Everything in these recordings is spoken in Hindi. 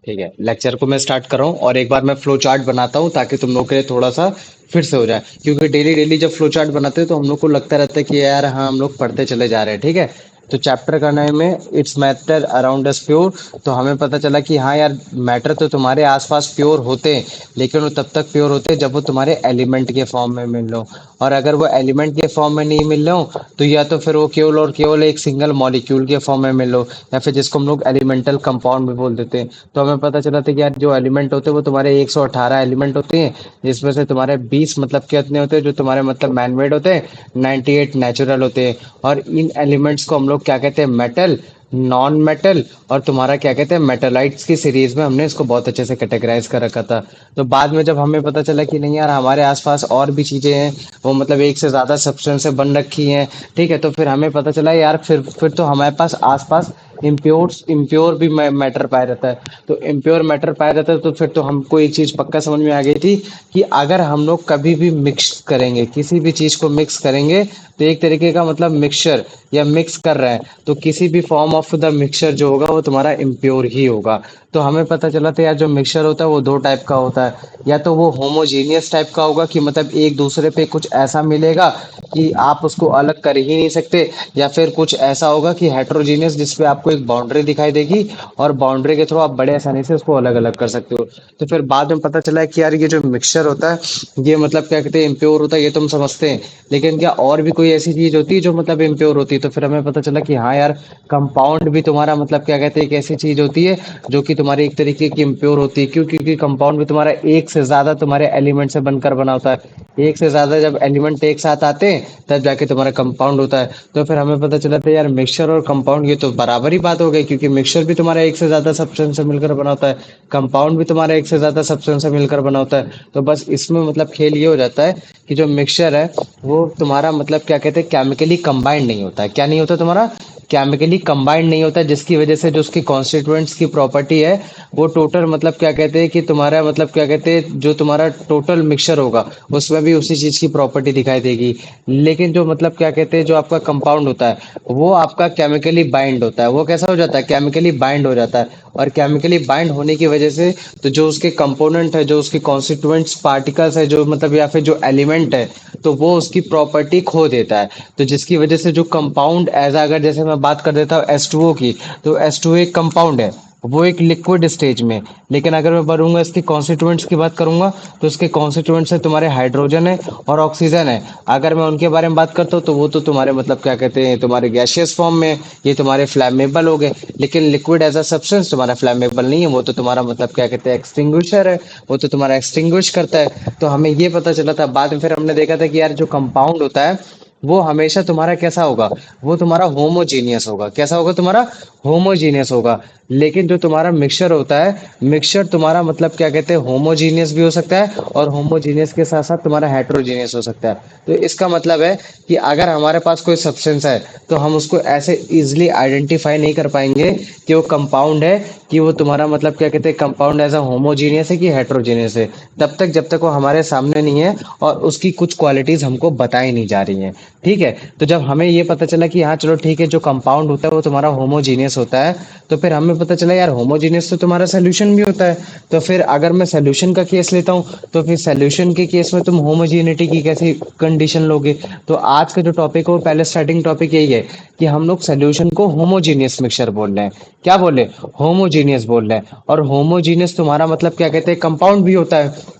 ठीक है, लेक्चर को मैं स्टार्ट कर रहा हूँ और एक बार मैं फ्लो चार्ट बनाता हूँ ताकि तुम लोग के लिए थोड़ा सा फिर से हो जाए, क्योंकि डेली डेली जब फ्लो चार्ट बनाते हैं तो हम लोग को लगता रहता है कि यार हाँ हम लोग पढ़ते चले जा रहे हैं। ठीक है, तो चैप्टर का नाम है it's matter around us pure. तो हमें पता चला कि हाँ यार, मैटर तो तुम्हारे आसपास प्योर होते हैं, लेकिन वो तब तक प्योर होते हैं जब वो तुम्हारे एलिमेंट के फॉर्म में मिल लो। और अगर वो एलिमेंट के फॉर्म में नहीं मिल रहे हो तो या तो फिर वो केवल और केवल एक सिंगल मॉलिक्यूल के फॉर्म में मिल लो, या फिर जिसको हम लोग एलिमेंटल कंपाउंड भी बोल देते हैं। तो हमें पता चला था कि यार जो एलिमेंट होते हैं वो तुम्हारे 118 एलिमेंट होते हैं, जिसमें से तुम्हारे 20 मतलब कितने होते हैं जो तुम्हारे मतलब मैनमेड होते हैं, 98 नेचुरल होते हैं। और इन एलिमेंट्स को हम लोग क्या कहते हैं, मेटल, नॉन मेटल और तुम्हारा क्या कहते हैं मेटेलाइट्स की सीरीज में हमने इसको बहुत अच्छे से कैटेगराइज कर रखा था। तो बाद में जब हमें पता चला कि नहीं यार हमारे आसपास और भी चीजें हैं, वो मतलब एक से ज्यादा सब्सटेंस से बन रखी हैं। ठीक है, तो फिर हमें पता चला यार फिर तो हमारे पास आसपास इम्प्योर इम्प्योर भी मैटर पाया जाता है। तो इम्प्योर मैटर पाया जाता है तो फिर तो हमको एक चीज पक्का समझ में आ गई थी कि अगर हम लोग कभी भी मिक्स करेंगे, किसी भी चीज को मिक्स करेंगे, तो एक तरीके का मतलब मिक्सचर या मिक्स कर रहे हैं, तो किसी भी फॉर्म ऑफ द मिक्सचर जो होगा वो तुम्हारा इम्प्योर ही होगा। तो हमें पता चला था यार जो मिक्सचर होता है वो दो टाइप का होता है, या तो वो होमोजीनियस टाइप का होगा कि मतलब एक दूसरे पे कुछ ऐसा मिलेगा कि आप उसको अलग कर ही नहीं सकते, या फिर कुछ ऐसा होगा कि हेट्रोजीनियस जिसपे आपको एक बाउंड्री दिखाई देगी और बाउंड्री के थ्रू आप बड़े आसानी से उसको अलग अलग कर सकते हो। तो फिर बाद में पता चला कि यार ये जो मिक्सचर होता है ये मतलब क्या कहते हैं इम्प्योर होता है, ये तुम समझते हैं, लेकिन क्या और भी कोई ऐसी चीज होती है जो मतलब इम्प्योर होती है? तो फिर हमें पता चला कि हाँ यार, कंपाउंड भी तुम्हारा मतलब क्या कहते हैं एक ऐसी चीज होती है जो कि तुम्हारी एक तरीके की इम्प्योर होती है। क्यों? क्योंकि कंपाउंड भी तुम्हारा एक से ज्यादा तुम्हारे एलिमेंट से बनकर बना होता है। एक से ज्यादा जब एलिमेंट एक साथ आते हैं तब जाके तुम्हारा कंपाउंड होता है। तो फिर हमें पता चला था यार मिक्सचर और कंपाउंड ये तो बराबर ही बात हो गई, क्योंकि मिक्सचर भी तुम्हारा एक से ज्यादा सब्सटेंस से मिलकर बना होता है, कंपाउंड भी तुम्हारा एक से ज्यादा सब्सटेंस से मिलकर बना होता है। तो बस इसमें मतलब खेल ये हो जाता है कि जो मिक्सचर है वो तुम्हारा मतलब क्या कहते हैं केमिकली कंबाइंड नहीं होता है। क्या नहीं होता तुम्हारा? केमिकली कंबाइंड नहीं होता, जिसकी वजह से जो उसकी कॉन्स्टिट्यूएंट्स की प्रॉपर्टी है वो टोटल मतलब क्या कहते हैं कि तुम्हारा मतलब क्या कहते हैं जो तुम्हारा टोटल मिक्सचर होगा उसमें भी उसी चीज की प्रॉपर्टी दिखाई देगी। लेकिन जो मतलब क्या कहते हैं जो आपका कंपाउंड होता है वो आपका केमिकली बाइंड होता है। वो कैसा हो जाता है? केमिकली बाइंड हो जाता है। और केमिकली बाइंड होने की वजह से तो जो उसके कंपोनेंट है, जो उसके कॉन्स्टिट्यूएंट्स पार्टिकल्स है, जो मतलब या फिर जो एलिमेंट है, तो वो उसकी प्रॉपर्टी खो देता है। तो जिसकी वजह से जो कंपाउंड एज अगर जैसे मैं बात कर देता हूँ H2O की, तो H2O एक कंपाउंड है, वो एक लिक्विड स्टेज में। लेकिन अगर मैं बढ़ूंगा इसके कॉन्स्टिट्यूएंट्स की बात करूंगा तो उसके कॉन्स्टिट्यूएंट्स है तुम्हारे हाइड्रोजन है और ऑक्सीजन है। अगर मैं उनके बारे में बात करता हूँ तो वो तो तुम्हारे मतलब क्या कहते हैं तुम्हारे गैसियस फॉर्म में, ये तुम्हारे फ्लैमेबल हो गए। लेकिन लिक्विड एज अ सब्सटेंस तुम्हारा फ्लैमेबल नहीं है, वो तो तुम्हारा मतलब क्या कहते हैं एक्सटिंग्विशर है, वो तो तुम्हारा एक्सटिंग्विश करता है। तो हमें ये पता चला था बाद में, फिर हमने देखा था कि यार जो कंपाउंड होता है वो हमेशा तुम्हारा कैसा होगा? वो तुम्हारा होमोजीनियस होगा। कैसा होगा तुम्हारा? होमोजीनियस होगा। लेकिन जो तुम्हारा मिक्सचर होता है, मिक्सचर तुम्हारा मतलब क्या कहते हैं होमोजीनियस भी हो सकता है और होमोजीनियस के साथ साथ तुम्हारा हेट्रोजीनियस हो सकता है। तो इसका मतलब है कि अगर हमारे पास कोई सब्सटेंस है तो हम उसको ऐसे इजिली आइडेंटिफाई नहीं कर पाएंगे कि वो कंपाउंड है, कि वो तुम्हारा मतलब क्या कहते हैं कंपाउंड एज अ होमोजीनियस है कि हेट्रोजीनियस है, तब तक जब तक वो हमारे सामने नहीं है और उसकी कुछ क्वालिटीज हमको बताई नहीं जा रही हैं। ठीक है, तो जब हमें ये पता चला कि हाँ चलो ठीक है जो कंपाउंड होता है वो तुम्हारा होमोजीनियस होता है, तो फिर हमें पता चला यार होमोजीनियस तो तुम्हारा सोल्यूशन भी होता है। तो फिर अगर मैं सोल्यूशन का केस लेता हूँ तो फिर सोल्यूशन के केस में तुम होमोजीनिटी की कैसी कंडीशन लोगे? तो आज का जो टॉपिक है वो पहले स्टार्टिंग टॉपिक यही है कि हम लोग सोल्यूशन को होमोजीनियस मिक्सचर बोल रहे हैं। क्या बोल रहे हैं? होमोजीनियस बोल रहे हैं। और होमोजीनियस तुम्हारा मतलब क्या कहते हैं कंपाउंड भी होता है।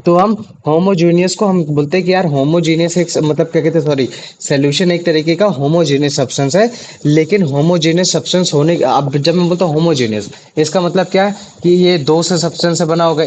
तो हम होमोजीनियस को हम बोलते हैं कि यार होमोजीनियस एक मतलब क्या कहते हैं सॉरी, सॉल्यूशन एक तरीके का होमोजीनियस सब्सटेंस है। लेकिन होमोजीनियस सब्सटेंस होने अब जब मैं बोलता हूँ होमोजीनियस, इसका मतलब क्या है कि ये दो से सब्सटेंस से बना होगा।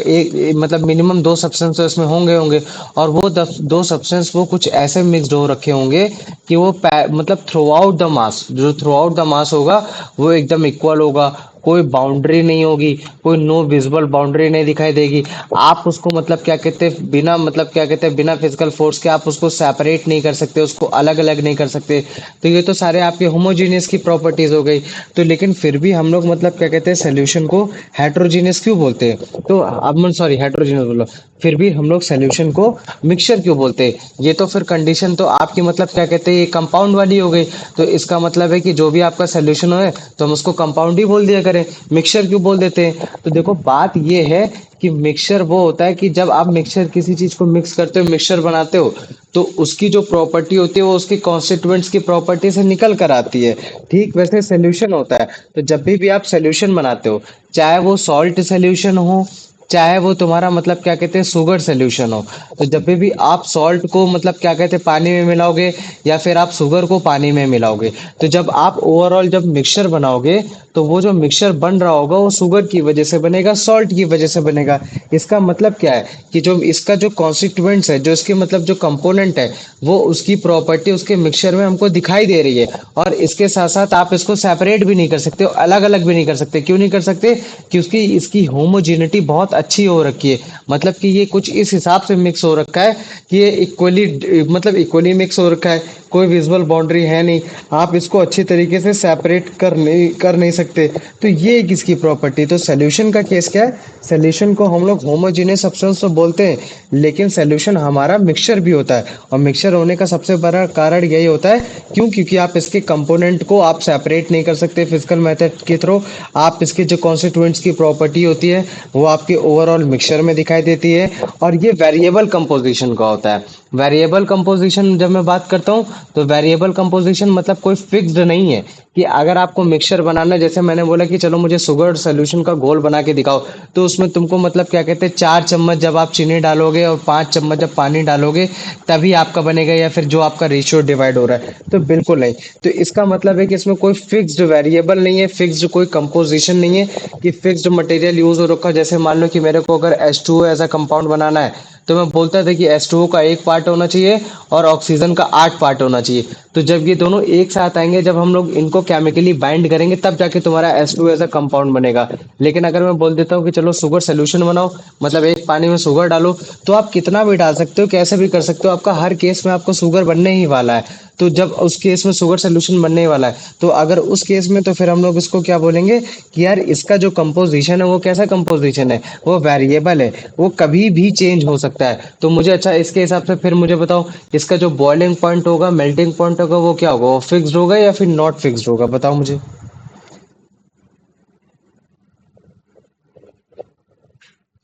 मतलब मिनिमम दो सब्सटेंस तो इसमें होंगे होंगे और वो दो सब्सटेंस वो कुछ ऐसे मिक्सड हो रखे होंगे कि वो मतलब थ्रू आउट द मास, जो थ्रू आउट द मास होगा वो एकदम इक्वल होगा। कोई बाउंड्री नहीं होगी, कोई नो विजिबल बाउंड्री नहीं दिखाई देगी। आप उसको मतलब क्या कहते हैं बिना मतलब क्या कहते हैं बिना फिजिकल फोर्स के आप उसको सेपरेट नहीं कर सकते, उसको अलग अलग नहीं कर सकते। तो ये तो सारे आपके होमोजीनियस की प्रॉपर्टीज हो गई। तो लेकिन फिर भी हम लोग मतलब क्या कहते हैं सोल्यूशन को हेट्रोजीनियस क्यों बोलते हैं? तो अब मैं सॉरी हेट्रोजीनियस बोलो, फिर भी हम लोग सोल्यूशन को मिक्सचर क्यों बोलते हैं? ये तो फिर कंडीशन तो आपकी मतलब क्या कहते हैं ये कंपाउंड वाली हो गई। तो इसका मतलब है कि जो भी आपका सोल्यूशन हो तो हम उसको कंपाउंड ही बोल दिया करें, मिक्सचर क्यों बोल देते हैं? तो देखो बात ये है कि मिक्सचर वो होता है कि जब आप मिक्सचर किसी चीज को मिक्स करते हो, मिक्सचर बनाते हो, तो उसकी जो प्रॉपर्टी होती है वो उसके कॉन्स्टिट्यूएंट्स की प्रॉपर्टी से निकल कर आती है। ठीक वैसे सोल्यूशन होता है। तो जब भी आप सोल्यूशन बनाते हो, चाहे वो सॉल्ट सोल्यूशन हो, चाहे वो तुम्हारा मतलब क्या कहते हैं शुगर सोल्यूशन हो, तो जब भी आप सॉल्ट को मतलब क्या कहते हैं पानी में मिलाओगे, या फिर आप शुगर को पानी में मिलाओगे, तो जब आप ओवरऑल जब मिक्सचर बनाओगे, तो वो जो मिक्सचर बन रहा होगा वो शुगर की वजह से बनेगा, सॉल्ट की वजह से बनेगा। इसका मतलब क्या है कि जो इसका जो कॉन्स्टिट्यूएंट्स है, जो इसके मतलब जो कंपोनेंट है, वो उसकी प्रॉपर्टी उसके मिक्सचर में हमको दिखाई दे रही है। और इसके साथ साथ आप इसको सेपरेट भी नहीं कर सकते, अलग अलग भी नहीं कर सकते। क्यों नहीं कर सकते? कि उसकी इसकी होमोजेनिटी बहुत अच्छी हो रखी है। मतलब कि ये कुछ इस हिसाब से मिक्स हो रखा है कि ये इक्वली मतलब इक्वली मिक्स हो रखा है, कोई विजुअल बाउंड्री है नहीं, आप इसको अच्छी तरीके से सेपरेट कर नहीं सकते। तो ये एक इसकी प्रॉपर्टी। तो सोल्यूशन का केस क्या है? सोल्यूशन को हम लोग होमोजेनियस सब्सटेंस तो बोलते हैं, लेकिन सोल्यूशन हमारा मिक्सचर भी होता है। और मिक्सचर होने का सबसे बड़ा कारण यही होता है, क्यों? क्योंकि आप इसके कंपोनेंट को आप सेपरेट नहीं कर सकते फिजिकल मेथड के थ्रू। आप इसके जो कॉन्स्टिट्यूएंट्स की प्रॉपर्टी होती है वो आपके ओवरऑल मिक्सचर में दिखाई देती है। और ये वेरिएबल कंपोजिशन का होता है। वेरिएबल कंपोजिशन जब मैं बात करता हूँ, तो वेरिएबल कंपोजिशन मतलब कोई फिक्स्ड नहीं है कि अगर आपको मिक्सचर बनाना है, जैसे मैंने बोला कि चलो मुझे शुगर सोल्यूशन का घोल बना के दिखाओ, तो उसमें तुमको मतलब क्या कहते हैं 4 चम्मच जब आप चीनी डालोगे और 5 चम्मच जब पानी डालोगे, तभी आपका बनेगा, या फिर जो आपका रेशियो डिवाइड हो रहा है। तो बिल्कुल नहीं। तो इसका मतलब है कि इसमें कोई फिक्स्ड वेरिएबल नहीं है, फिक्स्ड कोई कंपोजिशन नहीं है कि फिक्स्ड मटेरियल यूज हो रखा है। जैसे मान लो कि मेरे को अगर H2O ऐसा कंपाउंड बनाना है, तो मैं बोलता था कि H2O का 1 पार्ट होना चाहिए और ऑक्सीजन का 8 पार्ट होना चाहिए। तो जब ये दोनों एक साथ आएंगे, जब हम लोग इनको केमिकली बाइंड करेंगे, तब जाके तुम्हारा H2O ऐसा कंपाउंड बनेगा। लेकिन अगर मैं बोल देता हूँ कि चलो शुगर सोल्यूशन बनाओ, मतलब एक पानी में शुगर डालो, तो आप कितना भी डाल सकते हो, कैसे भी कर सकते हो, आपका हर केस में आपको शुगर बनने ही वाला है। तो जब उस केस में शुगर सोल्यूशन बनने ही वाला है, तो अगर उस केस में, तो फिर हम लोग इसको क्या बोलेंगे कि यार इसका जो कंपोजिशन है वो कैसा कंपोजिशन है, वो वेरिएबल है, वो कभी भी चेंज हो सकता है। तो मुझे अच्छा इसके हिसाब से फिर मुझे बताओ, इसका जो बॉइलिंग पॉइंट होगा, मेल्टिंग पॉइंट होगा, वो क्या होगा? वो फिक्स्ड होगा या फिर नॉट फिक्स्ड होगा? बताओ मुझे।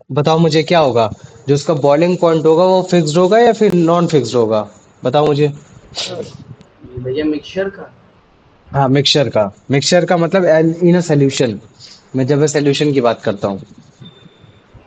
बताओ मुझे क्या होगा? जो उसका बॉइलिंग पॉइंट होगा वो फिक्स्ड होगा या फिर नॉन फिक्स्ड होगा? बताओ मुझे। भैया मिक्सचर का। हाँ, मिक्सचर का मतलब इन अ सोल्यूशन, मैं जब मैं सोल्यूशन की बात करता हूँ।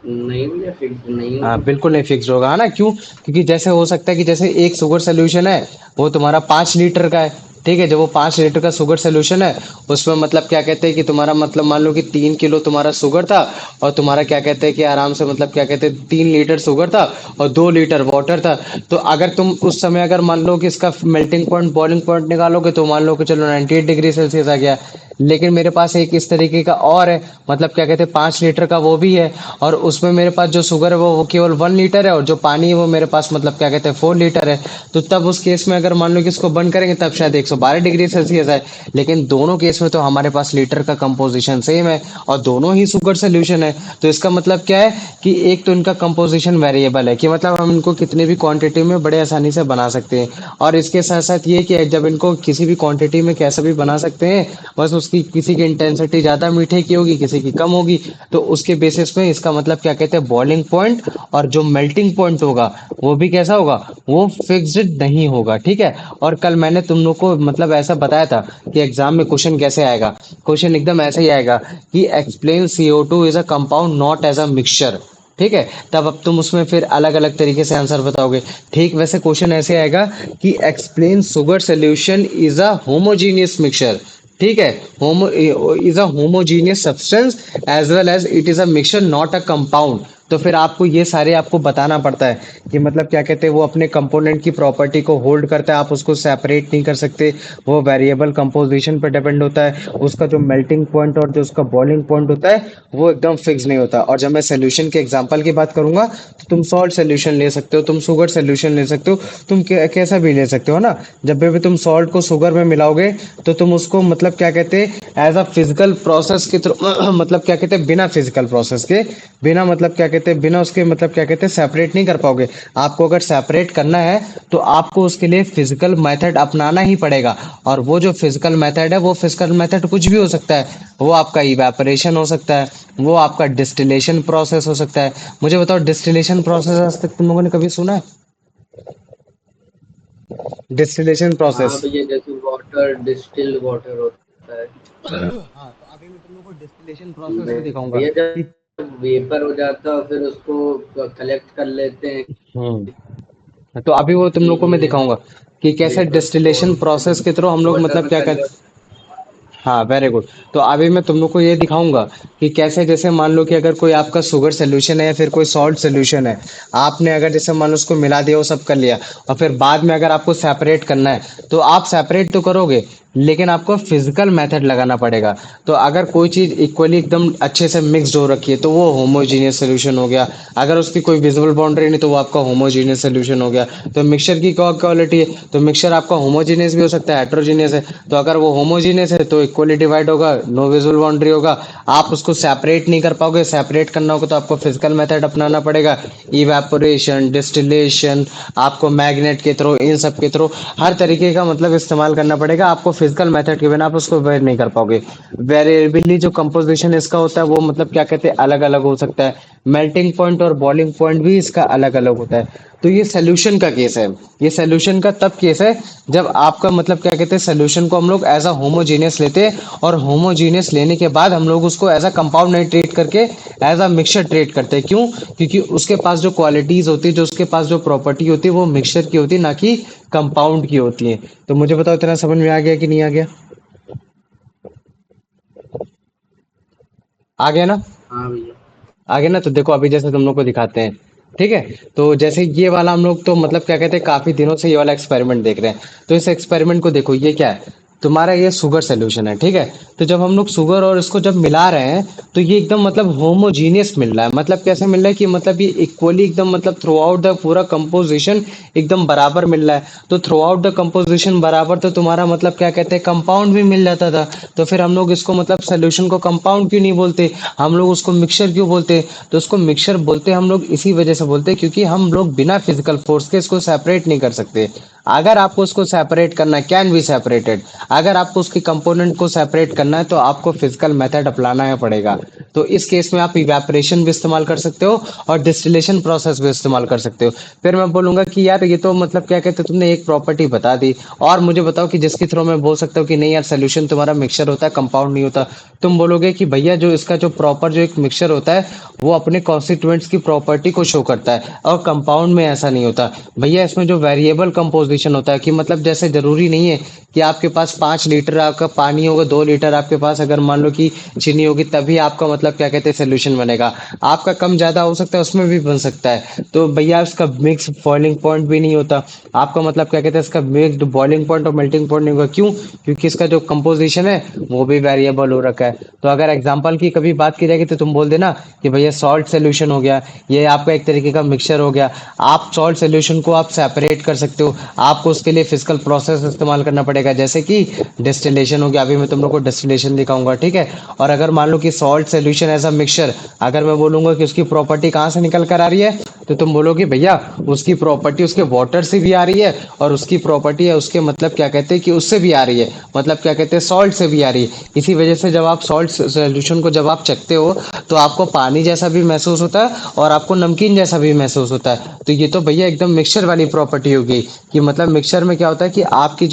नहीं भैया फिक्स नहीं हाँ, होगा। बिल्कुल नहीं फिक्स्ड होगा, है ना? क्यों? क्योंकि जैसे हो सकता है कि जैसे एक शुगर सोल्यूशन है, वो तुम्हारा 5 लीटर का है। ठीक है, जब वो 5 लीटर का शुगर सोल्यूशन है, उसमें मतलब क्या कहते हैं कि तुम्हारा मतलब मान लो कि 3 किलो तुम्हारा शुगर था, और तुम्हारा क्या कहते हैं कि आराम से मतलब क्या कहते हैं 3 लीटर शुगर था और 2 लीटर वाटर था। तो अगर तुम उस समय अगर मान लो कि इसका मेल्टिंग पॉइंट बॉइलिंग पॉइंट निकालोगे, तो मान लो कि चलो 98 डिग्री सेल्सियस आ गया। लेकिन मेरे पास एक इस तरीके का और है, मतलब क्या कहते हैं 5 लीटर का वो भी है, और उसमें मेरे पास जो शुगर है वो केवल 1 लीटर है, और जो पानी है वो मेरे पास मतलब क्या कहते हैं 4 लीटर है। तो तब उस केस में अगर मान लो कि इसको बंद करेंगे, तब शायद 112 डिग्री सेल्सियस है। लेकिन दोनों केस में तो हमारे पास लीटर का कंपोजिशन सेम है, और दोनों ही शुगर सोल्यूशन है। तो इसका मतलब क्या है कि एक तो इनका कंपोजिशन वेरिएबल है, कि मतलब हम इनको कितनी भी क्वांटिटी में बड़े आसानी से बना सकते हैं। और इसके साथ साथ ये कि जब इनको किसी भी क्वांटिटी में कैसे भी बना सकते हैं, बस उसकी किसी की इंटेंसिटी ज़्यादा मीठे की होगी, किसी की कम होगी, तो उसके बेसिस पे इसका मतलब क्या कहते हैं बॉइलिंग पॉइंट और जो मेल्टिंग पॉइंट होगा, वो भी कैसा होगा? वो फिक्स्ड नहीं होगा। ठीक है। और कल मैंने तुम लोग को मतलब ऐसा बताया था कि एग्जाम में क्वेश्चन कैसे आएगा। क्वेश्चन एकदम ऐसे ही आएगा कि explain CO2 is a compound not as a mixture. ठीक है। तब अब तुम उसमें फिर अलग अलग तरीके से आंसर बताओगे। ठीक वैसे क्वेश्चन ऐसे आएगा कि explain sugar solution is a homogeneous mixture. ठीक है। Homo is a homogeneous substance as well as it is a mixture not a compound. तो फिर आपको ये सारे आपको बताना पड़ता है कि मतलब क्या कहते हैं वो अपने कंपोनेंट की प्रॉपर्टी को होल्ड करता है, आप उसको सेपरेट नहीं कर सकते। वो वेरिएबल कंपोजिशन पर डिपेंड होता है। उसका जो मेल्टिंग पॉइंट और जो उसका बॉइलिंग पॉइंट होता है, वो एकदम फिक्स नहीं होता। और जब मैं सोल्यूशन के एग्जांपल की बात करूंगा, तो तुम सॉल्ट सोल्यूशन ले सकते हो, तुम शुगर सोल्यूशन ले सकते हो, तुम कैसा भी ले सकते हो ना। जब भी तुम सॉल्ट को शुगर में मिलाओगे, तो तुम उसको मतलब क्या कहते हैं एज अ फिजिकल प्रोसेस के थ्रू मतलब क्या कहते हैं बिना फिजिकल प्रोसेस के, बिना मतलब क्या कहते कहते हैं बिना उसके मतलब क्या कहते हैं सेपरेट नहीं कर पाओगे। आपको अगर सेपरेट करना है तो आपको उसके लिए फिजिकल मेथड अपनाना ही पड़ेगा। और वो जो फिजिकल मेथड है, वो फिजिकल मेथड कुछ भी हो सकता है। वो आपका इवेपोरेशन हो सकता है, वो आपका डिस्टिलेशन प्रोसेस हो सकता है। मुझे बताओ, डिस्टिलेशन प्रोसेस आज तक तुम लोगों ने कभी सुना है? डिस्टिलेशन हाँ प्रोसेस। भैया, जैसे वाटर, डिस्टिल्ड वाटर होता है। हाँ, तो अभी मैं तुम लोगों को डिस्टिलेशन प्रोसेस भी दिखाऊंगा भैया कि जब वेपर हो जाता है फिर उसको कलेक्ट कर लेते हैं हम्म, तो अभी वो तुम लोग को मैं कि दिखाऊंगा कि कैसे वेपर डिस्टिलेशन फॉर्म, फिर प्रोसेस के थ्रू हम लोग वाटर मतलब में क्या कर। कन्वर्ट। हाँ, वेरी गुड। तो अभी मैं तुम लोग को ये दिखाऊंगा कि कैसे, जैसे मान लो कि अगर कोई आपका शुगर सोल्यूशन है या फिर कोई सॉल्ट सोल्यूशन है, आपने अगर जैसे मान लो उसको मिला दिया, वो सब कर लिया, और फिर बाद में अगर आपको सेपरेट करना है, तो आप सेपरेट तो करोगे, लेकिन आपको फिजिकल मेथड लगाना पड़ेगा। तो अगर कोई चीज इक्वली एकदम अच्छे से मिक्सड हो रखी है तो वो होमोजीनियस सोल्यूशन हो गया। अगर उसकी कोई विजिबल बाउंड्री नहीं तो वो आपका होमोजीनियस सोल्यूशन हो गया। तो मिक्सचर की क्या क्वालिटी है? तो मिक्सचर आपका होमोजीनियस भी हो सकता है, हेट्रोजीनियस है। तो अगर वो होमोजीनियस है तो इक्वली डिवाइड होगा, नो विजुअल बाउंड्री होगा। आप उसको सेपरेट नहीं कर पाओगे। सेपरेट करना होगा तो आपको फिजिकल मेथड अपनाना पड़ेगा, इवेपोरेशन, डिस्टिलेशन, आपको मैग्नेट के थ्रू, इन सब के थ्रू हर तरीके का मतलब इस्तेमाल करना पड़ेगा। आपको फिजिकल मेथड के बिना आप उसको वेर नहीं कर पाओगे। वेरिएबली जो कंपोजिशन इसका होता है वो मतलब क्या कहते हैं, अलग अलग हो सकता है। मेल्टिंग पॉइंट और बॉइलिंग पॉइंट भी इसका अलग अलग होता है। तो ये सोल्यूशन का केस है। ये सोल्यूशन का तब केस है जब आपका मतलब क्या कहते हैं, सोल्यूशन को हम लोग एज अ होमोजीनियस लेते हैं, और होमोजीनियस लेने के बाद हम लोग उसको एज अ कंपाउंड नहीं ट्रीट करके एज अ मिक्सचर ट्रीट करते हैं। क्यों? क्योंकि उसके पास जो क्वालिटीज होती है, जो उसके पास जो प्रॉपर्टी होती है, वो मिक्सचर की होती है, ना कि कंपाउंड की होती है। तो मुझे बताओ, इतना समझ में आ गया कि नहीं आ गया? आ गया ना? हाँ भैया। आगे ना, तो देखो अभी जैसे तुम लोग को दिखाते हैं। ठीक है? तो जैसे ये वाला हम लोग तो मतलब क्या कहते हैं, काफी दिनों से ये वाला एक्सपेरिमेंट देख रहे हैं। तो इस एक्सपेरिमेंट को देखो, ये क्या है? तुम्हारा ये शुगर सोल्यूशन है, ठीक है? तो जब हम लोग शुगर और इसको जब मिला रहे हैं, तो ये एकदम मतलब होमोजीनियस मिल रहा है। मतलब कैसे मिल रहा है कि मतलब ये इक्वली एकदम मतलब थ्रू आउट द पूरा कंपोजिशन एकदम बराबर मिल रहा है। तो थ्रू आउट द कंपोजिशन बराबर, तो तुम्हारा मतलब क्या कहते हैं, कंपाउंड भी मिल जाता था। तो फिर हम लोग इसको मतलब सोल्यूशन को कंपाउंड क्यों नहीं बोलते, हम लोग उसको मिक्सचर क्यों बोलते? तो उसको मिक्सचर बोलते हम लोग इसी वजह से बोलते हैं क्योंकि हम लोग बिना फिजिकल फोर्स के इसको सेपरेट नहीं कर सकते। अगर आपको उसको सेपरेट करना है, कैन बी सेपरेटेड। अगर आपको उसके कंपोनेंट को सेपरेट करना है तो आपको फिजिकल मेथड अपनाना है पड़ेगा। तो इस केस में आप इवेपोरेशन भी इस्तेमाल कर सकते हो और डिस्टिलेशन प्रोसेस भी इस्तेमाल कर सकते हो। फिर मैं बोलूंगा कि यार ये तो मतलब क्या कहते हैं, तुमने एक प्रॉपर्टी बता दी, और मुझे बताओ कि जिसके थ्रू मैं बोल सकता हूँ कि नहीं यार, सोल्यूशन तुम्हारा मिक्सचर होता है, कंपाउंड नहीं होता। तुम बोलोगे कि भैया जो इसका जो प्रॉपर जो एक मिक्सचर होता है, वो अपने कॉन्स्टिट्यूएंट्स की प्रॉपर्टी को शो करता है, और कंपाउंड में ऐसा नहीं होता। भैया इसमें जो वेरिएबल कंपोजिशन होता है, कि मतलब जैसे जरूरी नहीं है कि आपके पास 5 लीटर आपका पानी होगा, 2 लीटर आपके पास अगर मान लो कि चीनी होगी, तभी आपका मतलब क्या कहते हैं सोल्यूशन बनेगा। आपका कम ज्यादा हो सकता है, उसमें भी बन सकता है। तो भैया उसका मिक्स बॉइलिंग पॉइंट भी नहीं होता। आपका मतलब क्या कहते हैं, इसका मिक्स्ड बॉइलिंग पॉइंट और मेल्टिंग पॉइंट नहीं होगा। क्यों? क्योंकि इसका जो कंपोजिशन है वो भी वेरिएबल हो रखा है। तो अगर एग्जांपल की कभी बात की जाएगी तो तुम बोल देना कि भैया सॉल्ट सोल्यूशन हो गया, ये आपका एक तरीके का मिक्सचर हो गया। आप सॉल्ट सोल्यूशन को आप सेपरेट कर सकते हो, आपको उसके लिए फिजिकल प्रोसेस इस्तेमाल करना पड़ेगा, जैसे कि डिस्टिलेशन हो गया। अभी मैं तुम लोग को डिस्टिलेशन दिखाऊंगा, ठीक है? और अगर मान लो कि salt solution as a mixture, अगर मैं बोलूंगा कि उसकी प्रॉपर्टी कहाँ से निकल कर आ रही है, तो तुम बोलोगे भैया उसकी प्रॉपर्टी उसके वाटर से भी आ रही है, और उसकी प्रॉपर्टी है उसके मतलब क्या कहते हैं कि उससे भी आ रही है, मतलब क्या कहते हैं सॉल्ट से भी आ रही है। इसी वजह से जब आप सॉल्ट सोल्यूशन को जब आप चखते हो तो आपको पानी जैसा भी महसूस होता है और आपको नमकीन जैसा भी महसूस होता है। तो ये तो भैया एकदम मिक्सचर वाली प्रॉपर्टी होगी, कि मतलब मिक्सचर में क्या होता है कि आपकी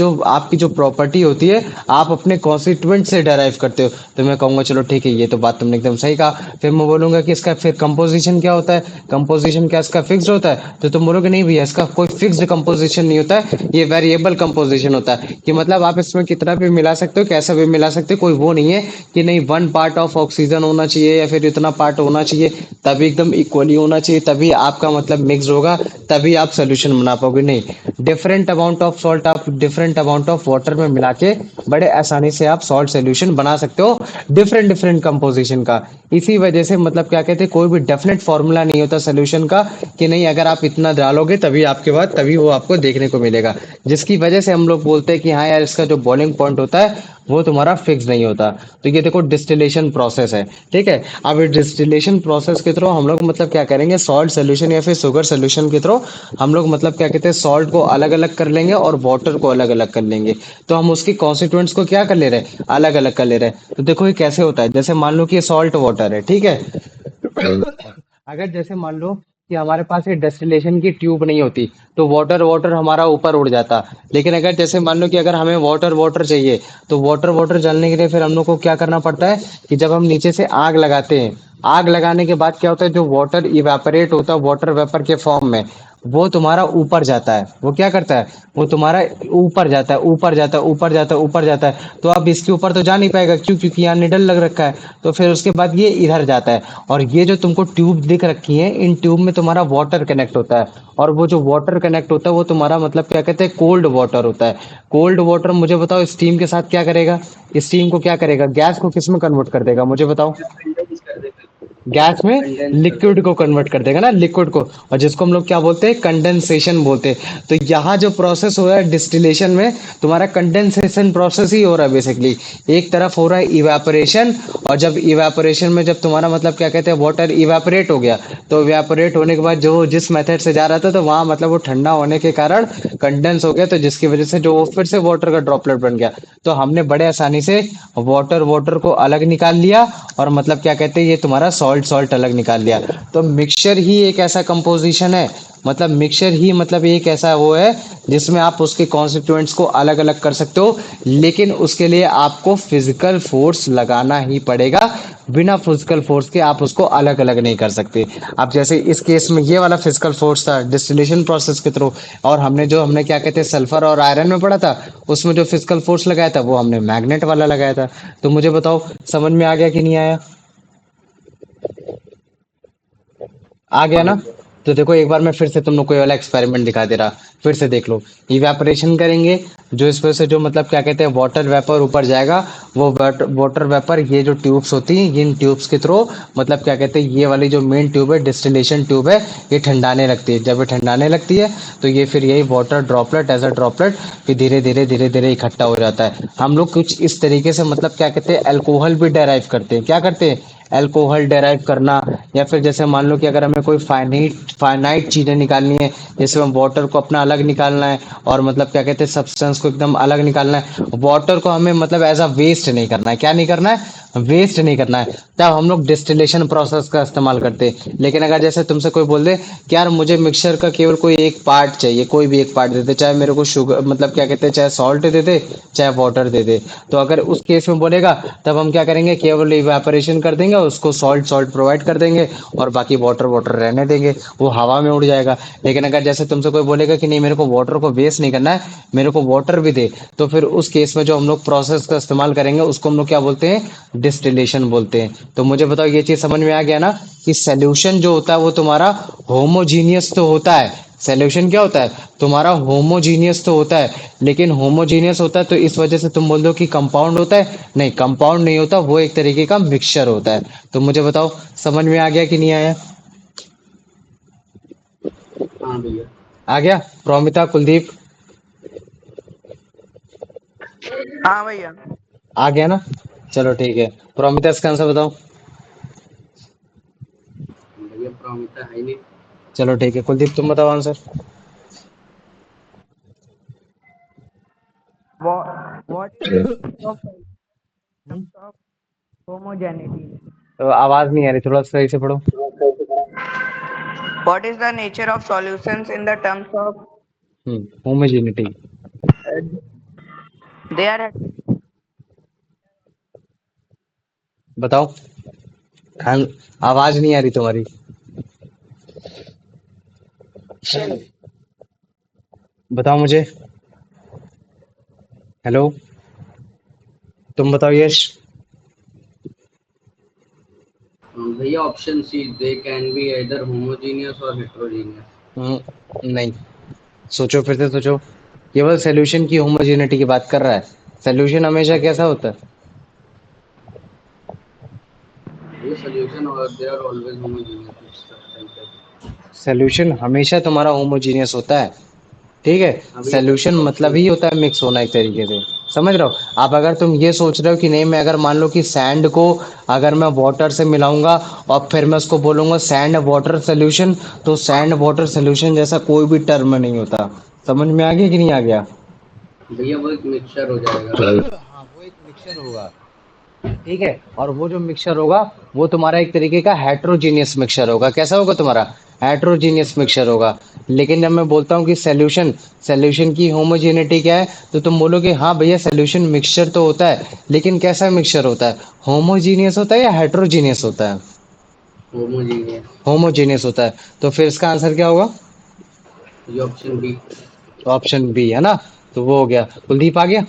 जो प्रॉपर्टी होती है, आप अपने कॉन्स्टिट्यूएंट से डेराइव करते हो। तो मैं कहूंगा चलो ठीक है, ये तो बात तुमने एकदम सही कहा। फिर मैं बोलूंगा कि इसका फिर कंपोजिशन क्या होता है, कंपोजिशन क्या इसका फिक्स्ड होता है? तो तुम बोलोगे नहीं भैया, इसका कोई फिक्स्ड कंपोजिशन नहीं होता है, ये वेरिएबल कंपोजिशन होता है। कि मतलब आप इसमें कितना भी मिला सकते हो, कैसा भी मिला सकते हो, कोई वो नहीं है कि नहीं 1 पार्ट ऑफ ऑक्सीजन होना चाहिए या फिर इतना पार्ट होना चाहिए, तभी एकदम इक्वली होना चाहिए, तभी आपका मतलब मिक्स होगा, तभी आप सोल्यूशन बना पाओगे। नहीं, different different amount of water में मिला के बड़े आसानी से आप सॉल्ट सोल्यूशन बना सकते हो, डिफरेंट डिफरेंट कंपोजिशन का। इसी वजह से मतलब क्या कहते हैं, कोई भी डेफिनेट फॉर्मूला नहीं होता सोल्यूशन का कि नहीं अगर आप इतना डालोगे तभी आपके बाद तभी वो आपको देखने को मिलेगा, जिसकी वजह से हम लोग बोलते हैं कि हाँ यार इसका जो बॉइलिंग पॉइंट होता है वो तुम्हारा फिक्स नहीं होता। तो ये देखो डिस्टिलेशन प्रोसेस है, ठीक है। अब इस डिस्टिलेशन प्रोसेस के थ्रू हम लोग मतलब क्या करेंगे, सॉल्ट सोल्यूशन या फिर शुगर सोल्यूशन के थ्रू हम लोग मतलब क्या कहते हैं, सॉल्ट को अलग अलग कर लेंगे और वाटर को अलग अलग कर लेंगे। तो हम उसकी कॉन्स्टिट्यूएंट्स को क्या कर ले रहे हैं, अलग अलग कर ले रहे हैं। तो देखो ये कैसे होता है, जैसे मान लो कि ये सॉल्ट वाटर है, ठीक है। अगर जैसे मान लो कि हमारे पास ये डेस्टिलेशन की ट्यूब नहीं होती तो वाटर वाटर हमारा ऊपर उड़ जाता। लेकिन अगर जैसे मान लो कि अगर हमें वाटर वाटर चाहिए तो वाटर वाटर जलने के लिए फिर हम लोग को क्या करना पड़ता है कि जब हम नीचे से आग लगाते हैं, आग लगाने के बाद क्या होता है, जो वाटर इवेपोरेट होता है वाटर वेपर के फॉर्म में, वो तुम्हारा ऊपर जाता है। वो क्या करता है, वो तुम्हारा ऊपर जाता है, ऊपर जाता है, ऊपर जाता है, ऊपर जाता है। तो अब इसके ऊपर तो जा नहीं पाएगा, क्यों, क्योंकि यहाँ निडल लग रखा है। तो फिर उसके बाद ये इधर जाता है। और ये जो तुमको ट्यूब दिख रखी है, इन ट्यूब में तुम्हारा वाटर कनेक्ट होता है। और वो जो वाटर कनेक्ट होता है वो तुम्हारा मतलब क्या कहते हैं, कोल्ड वाटर होता है। कोल्ड वाटर मुझे बताओ स्टीम के साथ क्या करेगा, स्टीम को क्या करेगा, गैस को किस में कन्वर्ट कर देगा, मुझे बताओ। कंडेंस कर देगा। गैस में कंडेंस कर लिक्विड देगा। को कन्वर्ट कर देगा ना, लिक्विड को। और जिसको हम लोग क्या बोलते हैं, कंडेंसेशन बोलते हैं। तो यहाँ जो प्रोसेस हो रहा है डिस्टिलेशन में, तुम्हारा कंडेंसेशन प्रोसेस ही हो रहा है बेसिकली। एक तरफ हो रहा है इवेपोरेशन, और जब इवेपोरेशन में जब तुम्हारा मतलब क्या कहते हैं वाटर इवेपोरेट हो गया, तो इवेपोरेट होने के बाद जो जिस मेथड से जा रहा था तो वहां मतलब वो ठंडा होने के कारण कंडेंस हो गया, तो जिसकी वजह से जो वो फिर से वाटर का ड्रॉपलेट बन गया। तो हमने बड़े आसानी से वाटर वाटर को अलग निकाल लिया, और मतलब क्या कहते हैं ये तुम्हारा सॉल्ट सॉल्ट अलग निकाल लिया। तो मिक्सचर ही एक ऐसा कंपोजिशन है, मतलब मिक्सचर ही मतलब एक ऐसा वो है जिसमें आप उसके कॉन्स्टिट्यूएंट्स को अलग अलग कर सकते हो। लेकिन उसके लिए आपको फिजिकल फोर्स लगाना ही पड़ेगा, बिना फिजिकल फोर्स के आप उसको अलग अलग नहीं कर सकते। अब जैसे इस केस में ये वाला फिजिकल फोर्स था डिस्टिलेशन प्रोसेस के थ्रू, और हमने क्या कहते हैं सल्फर और आयरन में पढ़ा था, उसमें जो फिजिकल फोर्स लगाया था वो हमने मैग्नेट वाला लगाया था। तो मुझे बताओ समझ में आ गया कि नहीं आया, आ गया हाँ ना। भैया। तो देखो एक बार मैं फिर से तुम लोग को ये वाला एक्सपेरिमेंट दिखा दे रहा, फिर से देख लो। इवेपोरेशन करेंगे, जो इस वजह से जो मतलब क्या कहते हैं वाटर वेपर ऊपर जाएगा, वो वाटर वेपर ये जो ट्यूब्स होती हैं, इन ट्यूब्स के थ्रू मतलब क्या कहते हैं ये वाली जो मेन ट्यूब है डिस्टिलेशन ट्यूब है, ये ठंडाने लगती है। जब ये ठंडाने लगती है तो ये फिर यही water droplet as a droplet फिर धीरे धीरे धीरे धीरे इकट्ठा हो जाता है। हम लोग कुछ इस तरीके से मतलब क्या कहते हैं अल्कोहल भी डेराइव करते हैं, क्या करते हैं, अल्कोहल डेराइव करना। या फिर जैसे मान लो कि अगर हमें कोई फाइनाइट चीजें निकालनी है, जैसे हम वाटर को अपना अलग निकालना है, और मतलब क्या कहते हैं सब्सटेंस को एकदम अलग निकालना है, वाटर को हमें मतलब एज अ वेस्ट नहीं करना है, क्या नहीं करना है, वेस्ट नहीं करना है, तब हम लोग डिस्टिलेशन प्रोसेस का इस्तेमाल करते हैं। लेकिन अगर जैसे तुमसे कोई बोल दे कि यार मुझे मिक्सचर का केवल कोई एक पार्ट चाहिए, कोई भी एक पार्ट दे दे, चाहे मेरे को शुगर मतलब क्या कहते हैं चाहे सॉल्ट दे दे चाहे वाटर दे दे, तो अगर उस केस में बोलेगा तब हम क्या करेंगे, केवल इवेपोरेशन कर देंगे, उसको सॉल्ट सॉल्ट प्रोवाइड कर देंगे, और बाकी वाटर वाटर रहने देंगे, वो हवा में उड़ जाएगा। लेकिन अगर जैसे तुमसे कोई बोलेगा कि नहीं मेरे को वाटर को वेस्ट नहीं करना है, मेरे को वाटर भी दे, तो फिर उस केस में जो हम लोग प्रोसेस का इस्तेमाल करेंगे उसको हम लोग क्या बोलते हैं, डिस्टिलेशन बोलते हैं। तो मुझे बताओ ये चीज समझ में आ गया ना, कि सोल्यूशन जो होता है वो तुम्हारा होमोजीनियस तो होता है। सोल्यूशन क्या होता है तुम्हारा, होमोजीनियस तो होता है। लेकिन होमोजीनियस होता है तो इस वजह से तुम बोल दो कि कंपाउंड होता है, नहीं कंपाउंड नहीं होता, वो एक तरीके का मिक्सचर होता है। तो मुझे बताओ समझ में आ गया कि नहीं आया, हाँ भैया। आ गया। प्रोमिता, कुलदीप, हाँ भैया। आ गया ना। चलो ठीक है, प्रोमिता इसका आंसर बताओ। भैया प्रॉमिता है ही नहीं। चलो ठीक है, कुलदीप तुम बताओ answer. What is the hmm? terms of homogeneity? तो आवाज नहीं आ रही, थोड़ा सही से पढ़ो। What is the nature of solutions in the terms of homogeneity. they are बताओ। खान, आवाज नहीं आ रही तुम्हारी। बताओ मुझे। हेलो, तुम बताओ यश। भैया option C, they can be either homogeneous और heterogeneous। नहीं, सोचो फिर से सोचो। केवल सोल्यूशन की होमोजेनिटी की बात कर रहा है। सोल्यूशन हमेशा कैसा होता है? ये solution और they are always homogeneous substances. Solution हमेशा तुम्हारा होमोजीनियस होता है, ठीक है। अभी सोल्यूशन मतलब ऑप्शन ही होता है मिक्स होना एक तरीके से, समझ रहे हो आप? अगर तुम ये सोच रहे हो कि नहीं, मैं अगर मान लो कि सैंड को अगर मैं वाटर से मिलाऊंगा और फिर मैं उसको बोलूंगा सैंड वाटर सोल्यूशन, तो सैंड वाटर सोल्यूशन जैसा कोई भी टर्म नहीं होता। समझ में आ गया कि नहीं आ गया? भैया वो एक मिक्सचर हो जाएगा। हाँ, वो एक मिक्सचर होगा, ठीक है। और वो जो मिक्सचर होगा वो तुम्हारा एक तरीके का हेट्रोजीनियस मिक्सचर होगा। कैसा होगा तुम्हारा? हेट्रोजीनियस मिक्सचर होगा। लेकिन जब मैं बोलता हूँ कि सॉल्यूशन, सॉल्यूशन की होमोजेनिटी क्या है, तो तुम बोलोगे हाँ भैया सॉल्यूशन मिक्सचर तो होता है, लेकिन कैसा मिक्सचर होता है? होमोजीनियस होता है या हेट्रोजीनियस होता है? होमोजीनियस। होमोजीनियस होता है। तो फिर इसका आंसर क्या होगा? ये ऑप्शन बी। ऑप्शन बी है ना। तो वो हो गया। कुलदीप आ गया?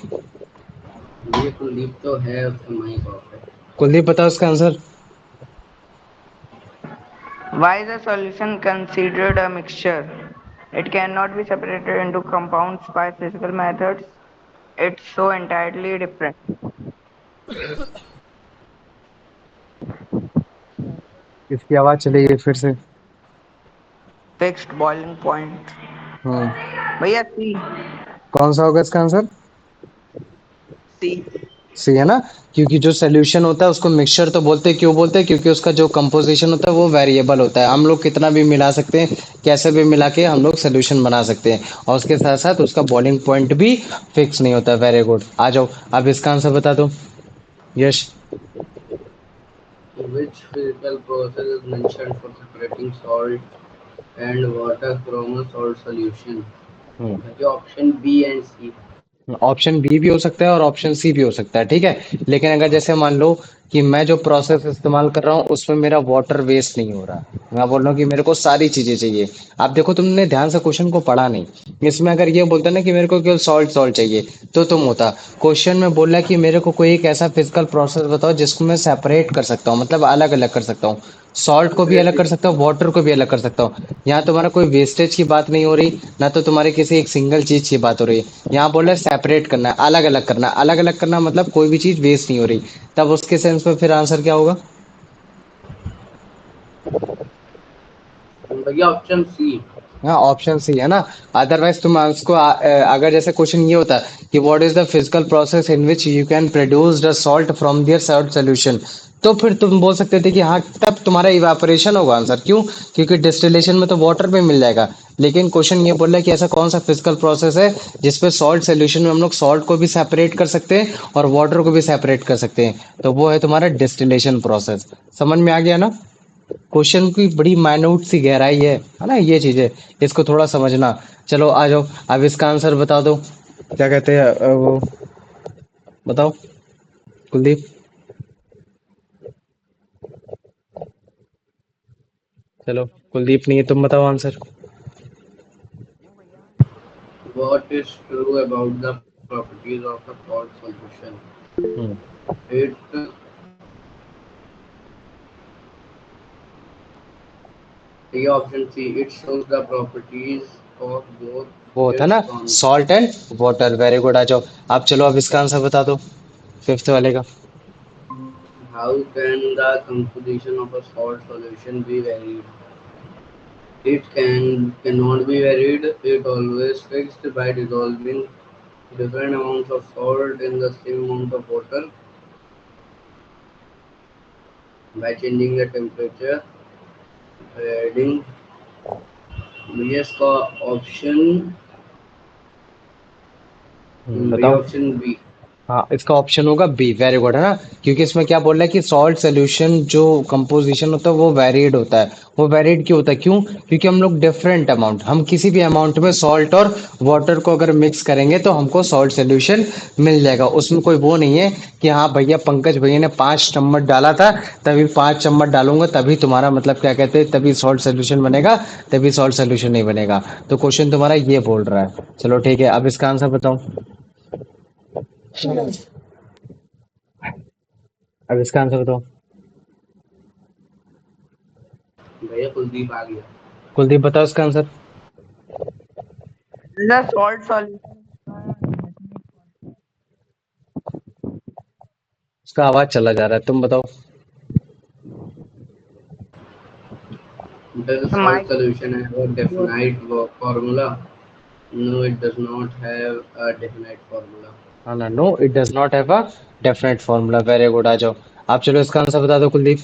ये कुलदीप तो है उसका माइक ऑफ है। कुलदीप बताओ इसका answer. Why is a solution considered a mixture? It cannot be separated into compounds by physical methods. It's so entirely different. इसकी आवाज चली गई फिर से। Fixed boiling point. हम्म। भैया सी। कौन सा होगा इसका आंसर? सी। सही है ना। क्योंकि जो सोल्यूशन होता है उसको मिक्सचर तो बोलते हैं, क्यों बोलते हैं? क्योंकि उसका जो कंपोजिशन होता है वो वेरिएबल होता है, हम लोग कितना भी मिला सकते हैं, कैसे भी मिला के हम लोग सोल्यूशन बना सकते हैं। और उसके साथ साथ उसका बॉइलिंग पॉइंट भी फिक्स नहीं होता। वेरी गुड, आ जाओ अब इसका आंसर बता दो। यश। Which physical process is mentioned for separating salt and water from a salt solution? ये option B and C. Option B भी हो सकता है और ऑप्शन सी भी हो सकता है, ठीक है। लेकिन अगर जैसे मान लो कि मैं जो प्रोसेस इस्तेमाल कर रहा हूँ उसमें मेरा वाटर वेस्ट नहीं हो रहा, मैं बोल रहा हूँ कि मेरे को सारी चीजें चाहिए। आप देखो तुमने ध्यान से क्वेश्चन को पढ़ा नहीं। इसमें अगर ये बोलता ना कि मेरे को केवल सॉल्ट सॉल्ट चाहिए, तो तुम होता। क्वेश्चन में बोल रहा है कि मेरे को कोई एक ऐसा फिजिकल प्रोसेस बताओ जिसको मैं सेपरेट कर सकता हूँ, मतलब अलग अलग कर सकता हूँ। सॉल्ट को भी अलग कर सकता हूँ, वाटर को भी अलग कर सकता हूँ। यहाँ तुम्हारा कोई वेस्टेज की बात नहीं हो रही, ना तो तुम्हारे किसी एक सिंगल चीज की बात हो रही है। यहाँ बोल रहे सेपरेट करना है, अलग अलग करना है। अलग अलग करना मतलब कोई भी चीज वेस्ट नहीं हो रही। तब उसके सेंस में फिर आंसर क्या होगा? भैया ऑप्शन सी। हाँ, ऑप्शन सी है ना। अदरवाइज तुम उसको अगर जैसे क्वेश्चन ये होता कि what is the physical process in which you can produce the salt from their salt solution, तो फिर तुम बोल सकते थे कि हाँ, तब तुम्हारा इवापोरेशन होगा आंसर। क्यों? क्योंकि डिस्टिलेशन में तो वाटर भी मिल जाएगा। लेकिन क्वेश्चन ये बोल रहा है कि ऐसा कौन सा फिजिकल प्रोसेस है जिसपे सॉल्ट सोल्यूशन में हम लोग सॉल्ट को भी सेपरेट कर सकते हैं और वाटर को भी सेपरेट कर सकते हैं, तो वो है तुम्हारा डिस्टिलेशन प्रोसेस। समझ में आ गया ना? क्वेश्चन की बड़ी माइन्यूट सी गहराई है ना ये चीजें, इसको थोड़ा समझना। चलो आ जाओ, अब इसका आंसर बता दो। क्या कहते हैं वो, बताओ कुलदीप। चलो, कुलदीप नहीं है, तुम बताओ answer. What is true about the properties of a salt solution? Hmm. It ये option C. It shows the properties of वो both था ना, its salt and water. Very good, आ जाओ। आप चलो अब इसका आंसर बता दो, फिफ्थ वाले का। how can the composition of a salt solution be varied? It cannot be varied. It always fixed by dissolving different amounts of salt in the same amount of water by changing the temperature, adding। भैया इसका ऑप्शन भैया बताओ। Option B. हाँ, इसका ऑप्शन होगा बी। वेरी गुड, है ना। क्योंकि इसमें क्या बोल रहा है कि सॉल्ट सोल्यूशन जो कंपोजिशन होता है वो वेरिएड होता है। वो वेरिएड क्यों होता है? क्यों? क्योंकि हम लोग डिफरेंट अमाउंट, हम किसी भी अमाउंट में सॉल्ट और वाटर को अगर मिक्स करेंगे तो हमको सॉल्ट सोल्यूशन मिल जाएगा। उसमें कोई वो नहीं है कि हाँ भैया पंकज भैया ने 5 चम्मच डाला था, तभी 5 चम्मच डालूंगा तभी तुम्हारा मतलब क्या कहते हैं तभी सॉल्ट सोल्यूशन बनेगा, तभी सॉल्ट सोल्यूशन नहीं बनेगा। तो क्वेश्चन तुम्हारा ये बोल रहा है। चलो ठीक है, अब इसका आंसर बताओ। अब इसका आंसर बताओ। भैया कुलदीप आ गया। कुलदीप बताओ इसका आंसर। The salt solution. आपका आवाज चला जा रहा है, तुम बताओ। Does a The salt mic. solution have a definite formula? No, it does not have a definite formula. हाँ ना, no it does not have a definite formula. Very good, आ जाओ। आप चलो इसका आंसर बता दो कुलदीप।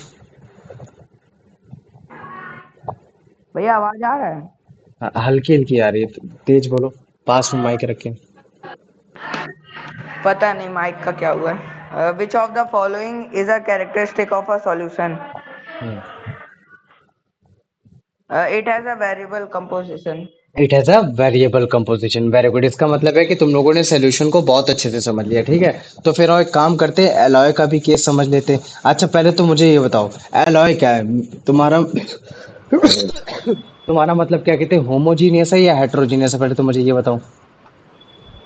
भैया आवाज आ रहा है? हल्की हल्की आ रही है, तेज बोलो, पास में माइक रखें। पता नहीं माइक का क्या हुआ है। Which of the following is a characteristic of a solution? Hmm, it has a variable composition. It has a variable composition. Very good, इसका मतलब है कि तुम लोगों ने सॉल्यूशन को बहुत अच्छे से समझ लिया, ठीक है। तो फिर और एक काम करते हैं, एलॉय का भी केस समझ लेते हैं। अच्छा पहले तो मुझे ये बताओ, एलॉय क्या है तुम्हारा? तुम्हारा मतलब क्या कहते हैं, होमोजीनियस है या हेट्रोजीनियस है? पहले तो मुझे ये बताओ,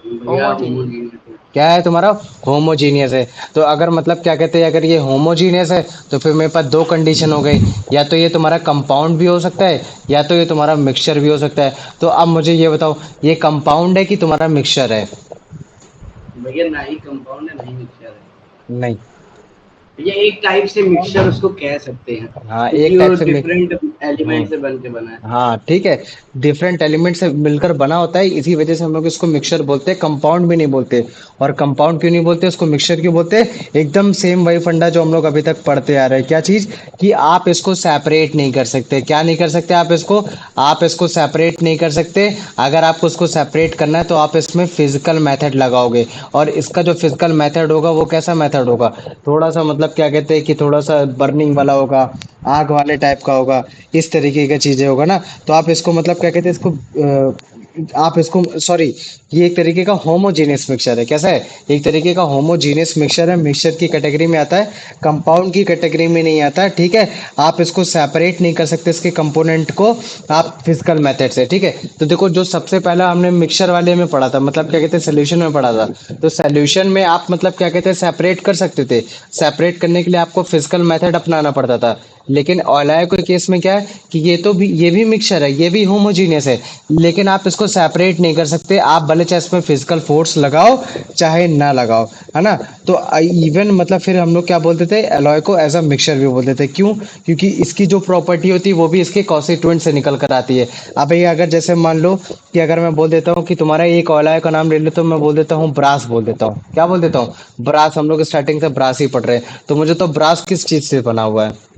भैया होमोजीनियस। होमोजीनियस है। क्या है तुम्हारा? होमोजीनियस है। तो अगर मतलब क्या कहते हैं, अगर ये होमोजीनियस है तो फिर मेरे पास दो कंडीशन हो गई, या तो ये तुम्हारा कंपाउंड भी हो सकता है, या तो ये तुम्हारा मिक्सचर भी हो सकता है। तो अब मुझे ये बताओ, ये कंपाउंड है कि तुम्हारा मिक्सचर है? भैया ना ही कंपाउंड है ना ही मिक्सचर है। नहीं। भैया एक टाइप से मिक्सचर उसको कह सकते हैं, हाँ, क्योंकि एक टाइप वो से डिफरेंट हम्म, एलिमेंट से बन के बना है। हाँ ठीक है। डिफरेंट एलिमेंट से मिलकर बना होता है, इसी वजह से हम लोग इसको मिक्सचर बोलते हैं, कंपाउंड भी नहीं बोलते। और कंपाउंड क्यों नहीं बोलते, उसको मिक्सचर क्यों बोलते हैं? एकदम सेम वही फंडा जो हम लोग अभी तक पढ़ते आ रहे हैं। क्या चीज? कि आप इसको सेपरेट नहीं कर सकते। क्या नहीं कर सकते आप इसको सेपरेट नहीं कर सकते। अगर आपको उसको सेपरेट करना है तो आप इसमें फिजिकल मेथड लगाओगे, और इसका जो फिजिकल मेथड होगा वो कैसा मेथड होगा? थोड़ा सा मतलब क्या कहते हैं कि थोड़ा सा बर्निंग वाला होगा, आग वाले टाइप का होगा, इस तरीके का चीजें होगा ना। तो आप इसको मतलब क्या कहते हैं इसको, आप इसको सॉरी, ये एक तरीके का होमोजेनियस मिक्सचर है। कैसा है? एक तरीके का होमोजेनियस मिक्सचर है, मिक्सचर की कैटेगरी में आता है, कंपाउंड की कैटेगरी में नहीं आता है, ठीक है। आप इसको सेपरेट नहीं कर सकते इसके कंपोनेंट को, आप फिजिकल मेथड से, ठीक है। तो देखो, जो सबसे पहला हमने मिक्सचर वाले में पढ़ा था, मतलब क्या कहते हैं सोल्यूशन में पढ़ा था, तो सोल्यूशन में आप मतलब क्या कहते हैं सेपरेट कर सकते थे। सेपरेट करने के लिए आपको फिजिकल मेथड अपनाना पड़ता था। लेकिन ऑयलाय के केस में क्या है कि ये भी मिक्सचर है, ये भी होमोजीनियस है, लेकिन आप इसको सेपरेट नहीं कर सकते। आप भले चाहे इसमें फिजिकल फोर्स लगाओ चाहे ना लगाओ, है ना। तो इवन मतलब फिर हम लोग क्या बोलते थे, एलॉय को एज अ मिक्सचर भी बोलते थे। क्यों? क्योंकि इसकी जो प्रॉपर्टी होती है वो भी इसके कॉन्स्टिट्यूएंट से निकल कर आती है। अब ये अगर जैसे मान लो कि अगर मैं बोल देता हूँ कि तुम्हारा एक ऑयलाय का नाम ले लो, तो मैं बोल देता हूँ ब्रास, बोल देता हूँ। क्या बोल देता हूँ? ब्रास। हम लोग स्टार्टिंग से ब्रास ही पढ़ रहे हैं, तो मुझे तो ब्रास किस चीज से बना हुआ है?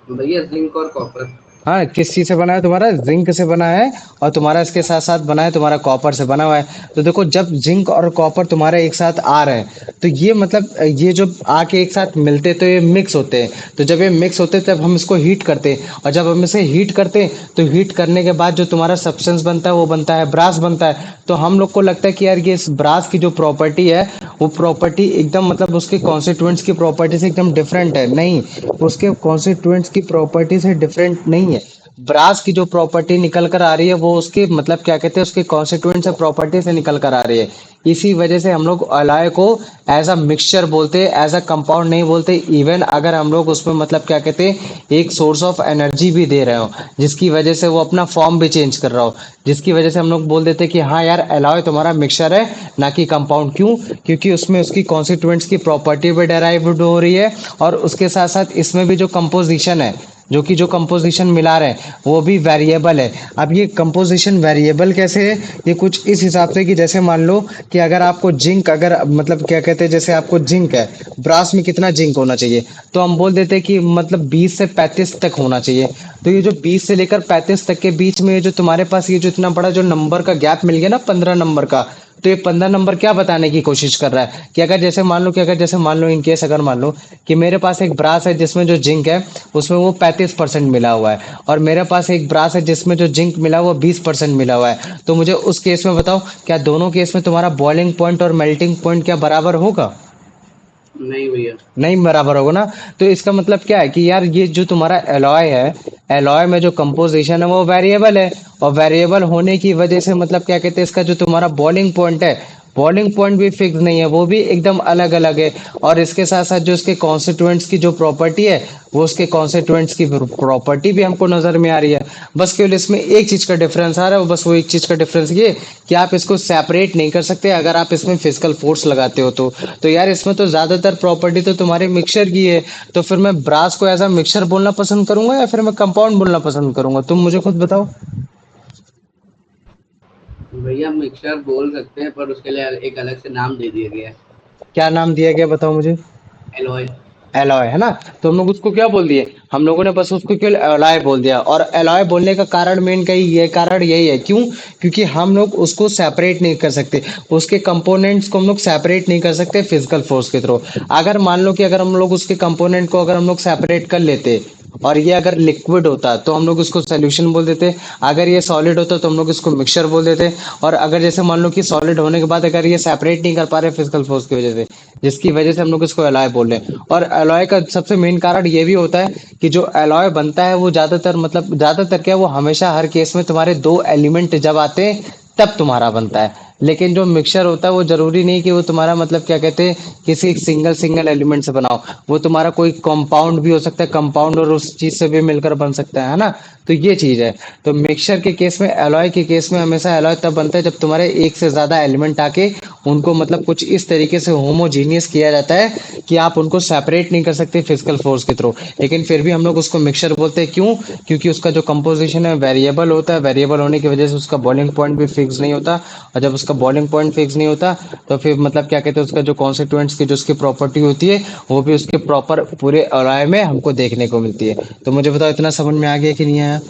भैया जिंक और कॉपर। हाँ, किस चीज से बना है तुम्हारा? जिंक से बना है। और तुम्हारा इसके साथ साथ बना है तुम्हारा कॉपर से बना हुआ है। तो देखो, जब जिंक और कॉपर तुम्हारे एक साथ आ रहे हैं, तो ये मतलब ये जो आके एक साथ मिलते हैं, तो ये मिक्स होते हैं। तो जब ये मिक्स होते हैं तब हम इसको हीट करते हैं, और जब हम इसे हीट करते हैं तो हीट करने के बाद जो तुम्हारा सब्सटेंस बनता है वो बनता है ब्रास बनता है। तो हम लोग को लगता है कि यार ये इस ब्रास की जो प्रॉपर्टी है वो प्रॉपर्टी एकदम मतलब उसके कॉन्स्टिट्यूएंट्स की प्रॉपर्टी से एकदम डिफरेंट है। नहीं, उसके कॉन्स्टिट्यूएंट्स की प्रॉपर्टी से डिफरेंट नहीं है। ब्रास की जो प्रॉपर्टी निकल कर आ रही है वो उसके मतलब क्या कहते हैं उसके कॉन्स्टिट्यूएंट से प्रॉपर्टी से निकल कर आ रही है। इसी वजह से हम लोग अलाय को एज अ मिक्सचर बोलते हैं, एज अ कंपाउंड नहीं बोलते। इवन अगर हम लोग उसमें मतलब क्या कहते हैं एक सोर्स ऑफ एनर्जी भी दे रहे हो, जिसकी वजह से वो अपना फॉर्म भी चेंज कर रहा हो, जिसकी वजह से हम लोग बोल देते हैं कि हाँ यार, एलॉय तुम्हारा मिक्सचर है ना कि कंपाउंड। क्यों? क्योंकि उसमें उसकी कॉन्स्टिट्यूएंट्स की प्रॉपर्टी भी डेराइव्ड हो रही है, और उसके साथ साथ इसमें भी जो कंपोजिशन है, जो कंपोजिशन मिला रहे हैं वो भी वेरिएबल है। अब ये कंपोजिशन वेरिएबल कैसे है? ये कुछ इस हिसाब से कि जैसे मान लो कि अगर आपको जिंक, अगर मतलब क्या कहते हैं, जैसे आपको जिंक है, ब्रास में कितना जिंक होना चाहिए? तो हम बोल देते हैं कि मतलब 20 से 35 तक होना चाहिए। तो ये जो 20 से लेकर 35 तक के बीच में ये जो तुम्हारे पास ये जो इतना बड़ा जो नंबर का गैप मिल गया ना, 15 नंबर का, तो ये 15 नंबर क्या बताने की कोशिश कर रहा है कि अगर जैसे मान लो कि अगर जैसे मान लो इन केस अगर मान लो कि मेरे पास एक ब्रास है जिसमें जो जिंक है उसमें वो 35% मिला हुआ है, और मेरे पास एक ब्रास है जिसमें जो जिंक मिला हुआ 20% मिला हुआ है, तो मुझे उस केस में बताओ, क्या दोनों केस में तुम्हारा बॉइलिंग पॉइंट और मेल्टिंग पॉइंट क्या बराबर होगा? नहीं भैया। नहीं बराबर होगा ना। तो इसका मतलब क्या है कि यार ये जो तुम्हारा एलॉय है, एलॉय में जो कंपोजिशन है वो वेरिएबल है, और वेरिएबल होने की वजह से मतलब क्या कहते हैं इसका जो तुम्हारा बॉइलिंग पॉइंट है बॉइलिंग पॉइंट भी फिक्स नहीं है, वो भी एकदम अलग अलग है। और इसके साथ साथ जो इसके कॉन्स्टिट्यूएंट्स की जो प्रॉपर्टी है, वो उसके कॉन्स्टिट्यूएंट्स की प्रॉपर्टी भी हमको नजर में आ रही है। बस केवल इसमें एक चीज का डिफरेंस आ रहा है, बस वो एक चीज का डिफरेंस ये कि आप इसको सेपरेट नहीं कर सकते अगर आप इसमें फिजिकल फोर्स लगाते हो तो यार इसमें तो ज्यादातर प्रॉपर्टी तो तुम्हारे मिक्सचर की है। तो फिर मैं ब्रास को एज अ मिक्सचर बोलना पसंद करूंगा या फिर मैं कंपाउंड बोलना पसंद करूंगा, तुम मुझे खुद बताओ। भैया मिक्सर बोल सकते हैं, पर उसके लिए एक अलग से नाम दे दिया गया है, क्या नाम दिया गया बताओ मुझे। एलॉय। एलॉय है ना। तो हम लोग उसको क्या बोल दिए, हम लोगों ने बस उसको केवल एलॉय बोल दिया। और एलॉय बोलने का कारण मेन कही ये कारण यही है, क्यों, क्योंकि हम लोग उसको सेपरेट नहीं कर सकते, उसके कंपोनेंट्स को हम लोग सेपरेट नहीं कर सकते फिजिकल फोर्स के थ्रू। अगर मान लो कि अगर हम लोग उसके कंपोनेंट को अगर हम लोग सेपरेट कर लेते और ये अगर लिक्विड होता तो हम लोग उसको सोल्यूशन बोल देते, अगर ये सॉलिड होता तो हम लोग इसको मिक्सचर बोल देते। और अगर जैसे मान लो कि सॉलिड होने के बाद अगर ये सेपरेट नहीं कर पा रहे फिजिकल फोर्स की वजह से, जिसकी वजह से हम लोग इसको एलॉय बोल रहे हैं। और एलॉय का सबसे मेन कारण ये भी होता है कि जो एलॉय बनता है वो ज्यादातर मतलब ज्यादातर क्या, वो हमेशा हर केस में तुम्हारे दो एलिमेंट जब आते हैं तब तुम्हारा बनता है। लेकिन जो मिक्सचर होता है वो जरूरी नहीं कि वो तुम्हारा मतलब क्या कहते हैं किसी सिंगल सिंगल एलिमेंट से बनाओ, वो तुम्हारा कोई कंपाउंड भी हो सकता है, कंपाउंड और उस चीज से भी मिलकर बन सकता है ना। तो ये चीज है। तो मिक्सचर के केस में, एलॉय के केस में हमेशा एलॉय तब बनता है जब तुम्हारे एक से ज्यादा एलिमेंट आके उनको मतलब कुछ इस तरीके से होमोजीनियस किया जाता है कि आप उनको सेपरेट नहीं कर सकते फिजिकल फोर्स के थ्रू। लेकिन फिर भी हम लोग उसको मिक्सचर बोलते हैं, क्यों, क्योंकि उसका जो कंपोजिशन है वेरिएबल होता है, वेरिएबल होने की वजह से उसका बॉइलिंग पॉइंट भी फिक्स नहीं होता। और जब उसका बॉइलिंग पॉइंट फिक्स नहीं होता तो फिर मतलब क्या कहते हैं उसका जो कॉन्स्टिट्यूएंट्स की जो उसकी प्रॉपर्टी होती है वो भी उसके प्रॉपर पूरे एलॉय में हमको देखने को मिलती है। तो मुझे बताओ इतना समझ में आ गया कि नहीं आया।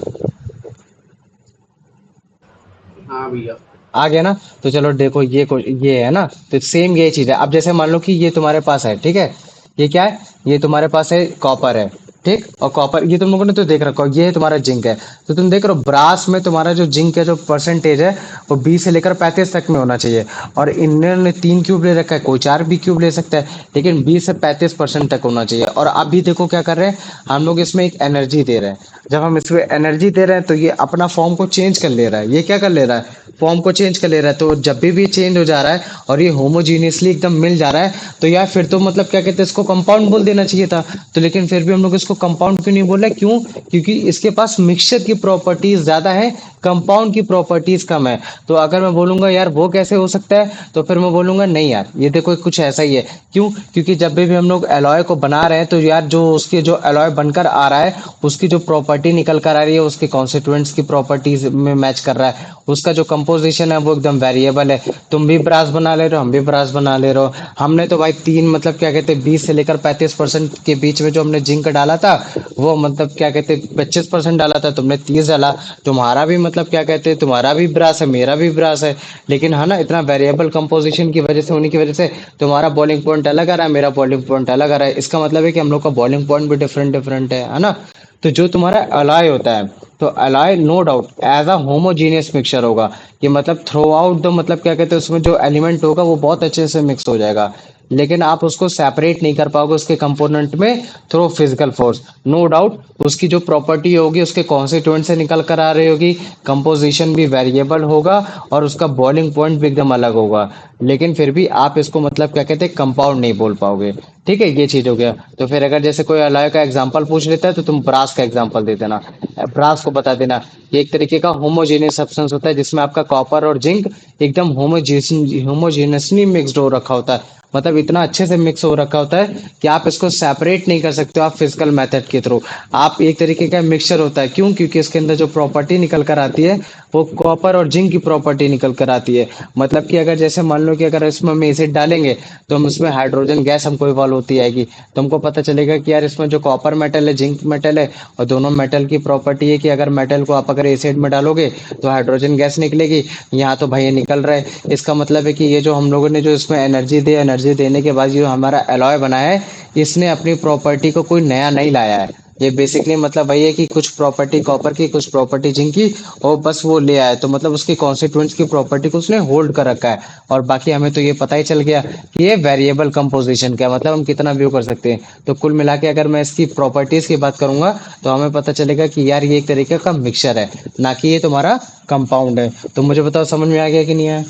हाँ भैया। आ गया ना। तो चलो देखो ये है ना, तो सेम ये चीज है। अब जैसे मान लो कि ये तुम्हारे पास है, ठीक है, ये क्या है, ये तुम्हारे पास है कॉपर है, ठीक। और कॉपर ये तुम लोगों ने तो देख रखा हो, ये तुम्हारा जिंक है। तो तुम देख रहे हो ब्रास में तुम्हारा जो जिंक का जो परसेंटेज है वो 20 से लेकर 35 तक में होना चाहिए। और इन्होंने 3 क्यूब ले रखा है, कोई 4 भी क्यूब ले सकता है, लेकिन 20 से 35% तक होना चाहिए। और अभी देखो क्या कर रहे हैं हम लोग, इसमें एक एनर्जी दे रहे हैं। जब हम इसमें एनर्जी दे रहे हैं तो ये अपना फॉर्म को चेंज कर ले रहा है। ये क्या कर ले रहा है, फॉर्म को चेंज कर ले रहा है। तो जब भी चेंज हो जा रहा है और ये होमोजीनियसली एकदम मिल जा रहा है, तो यार फिर तो मतलब क्या कहते हैं इसको कंपाउंड बोल देना चाहिए था। तो लेकिन फिर भी हम लोग इसको कंपाउंड क्यों नहीं बोल रहे, क्यों, क्योंकि इसके पास मिक्सचर की प्रॉपर्टीज ज्यादा है, कंपाउंड की प्रॉपर्टीज कम है। तो अगर मैं बोलूंगा यार वो कैसे हो सकता है, तो फिर मैं बोलूंगा नहीं यार ये देखो कुछ ऐसा ही है। क्यों, क्योंकि जब भी हम लोग एलॉय को बना रहे हैं तो यार जो उसके जो एलॉय बनकर आ रहा है उसकी जो प्रॉपर्टी निकल कर आ रही है उसके कॉन्स्टिट्यूएंट्स की प्रॉपर्टीज में मैच कर रहा है। उसका जो कंपोजिशन है वो एकदम वेरिएबल है। तुम भी ब्रास बना ले रहे हो, हम भी ब्रास बना ले रहे हो। हमने तो भाई तीन मतलब क्या कहते हैं 20 से लेकर 35% के बीच में जो हमने जिंक डाला था वो मतलब क्या कहते हैं 25% डाला था, तुमने 30 डाला। तुम्हारा भी मतलब क्या कहते हैं तुम्हारा भी ब्रास है, मेरा भी ब्रास है। लेकिन है ना, इतना वेरिएबल कंपोजिशन की वजह से होने की वजह से तुम्हारा बॉइलिंग पॉइंट अलग आ रहा है, मेरा बॉइलिंग पॉइंट अलग आ रहा है। इसका मतलब है कि हम लोग का बॉइलिंग पॉइंट भी डिफरेंट डिफरेंट है ना। तो जो तुम्हारा अलाय होता है, तो alloy no doubt as a homogeneous mixture होगा, कि मतलब थ्रू आउट द मतलब क्या कहते हैं उसमें जो एलिमेंट होगा वो बहुत अच्छे से मिक्स हो जाएगा। लेकिन आप उसको सेपरेट नहीं कर पाओगे उसके कंपोनेंट में through physical force. No doubt उसकी जो प्रॉपर्टी होगी उसके कॉन्स्टिट्यूएंट से निकल कर आ रही होगी, कंपोजिशन भी वेरिएबल होगा और उसका बॉइलिंग पॉइंट भी एकदम अलग होगा। लेकिन फिर भी आप इसको मतलब क्या कहते हैं कंपाउंड नहीं बोल पाओगे। ठीक है, ये चीज हो गया। तो फिर अगर जैसे कोई अलॉय का एग्जांपल पूछ लेता है तो तुम ब्रास का एग्जांपल दे देना, ब्रास को बता देना। ये एक तरीके का होमोजेनियस सब्सटेंस होता है जिसमें आपका कॉपर और जिंक एकदम होमोजेनियसली मिक्सड हो रखा होता है, मतलब इतना अच्छे से मिक्स हो रखा होता है कि आप इसको सेपरेट नहीं कर सकते हो आप फिजिकल मेथड के थ्रू। आप एक तरीके का मिक्सचर होता है, क्यों, क्योंकि इसके अंदर जो प्रॉपर्टी निकल कर आती है वो कॉपर और जिंक की प्रॉपर्टी निकल कर आती है। मतलब कि अगर जैसे मान लो कि अगर इसमें हम एसिड डालेंगे तो हम इसमें हाइड्रोजन गैस हमको इवॉल्व होती आएगी, तो हमको पता चलेगा कि यार इसमें जो कॉपर मेटल है जिंक मेटल है, और दोनों मेटल की प्रॉपर्टी है कि अगर मेटल को आप अगर एसिड में डालोगे तो हाइड्रोजन गैस निकलेगी। यहाँ तो भाई ये निकल रहा है, इसका मतलब है कि ये जो हम लोगों ने जो इसमें एनर्जी दी, एनर्जी देने के बाद जो हमारा एलॉय बनाया है इसने अपनी प्रॉपर्टी को कोई नया नहीं लाया है। ये बेसिकली मतलब वही है कि कुछ प्रॉपर्टी कॉपर की कुछ प्रॉपर्टी जिंक की और बस वो ले आया, तो मतलब उसके कॉन्स्टिट्यूएंट्स की प्रॉपर्टी को उसने होल्ड कर रखा है। और बाकी हमें तो ये पता ही चल गया कि ये वेरिएबल कंपोजिशन का मतलब हम कितना व्यू कर सकते हैं। तो कुल मिला के अगर मैं इसकी प्रॉपर्टीज की बात करूंगा तो हमें पता चलेगा कि यार ये एक तरीके का मिक्सचर है, ना कि ये तुम्हारा कंपाउंड है। तो मुझे बताओ समझ में आ गया कि नहीं आया।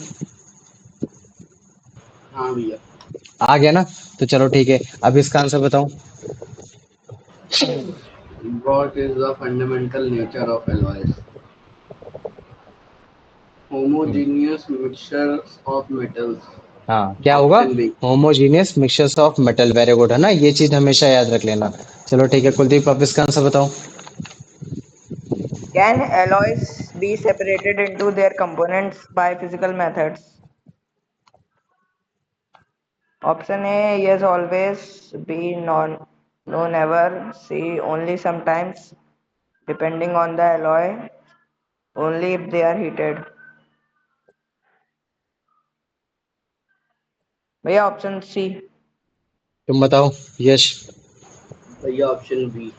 हाँ भैया। आ गया ना? तो चलो ठीक है, अब इसका आंसर बताओ। What is the fundamental nature of alloys? Hmm, Homogeneous mixtures of metals. हाँ क्या होगा? Option B. Homogeneous mixtures of metal, very good, है ना, ये चीज हमेशा याद रख लेना। चलो ठीक है कुलदीप, अब इसका आंसर बताओ। Can alloys be separated into their components by physical methods? Option A, yes, always. B, no, never. C, only sometimes, depending on the alloy, only if they are heated. भैया ऑप्शन सी। तुम बताओ। यश। भैया ऑप्शन बी।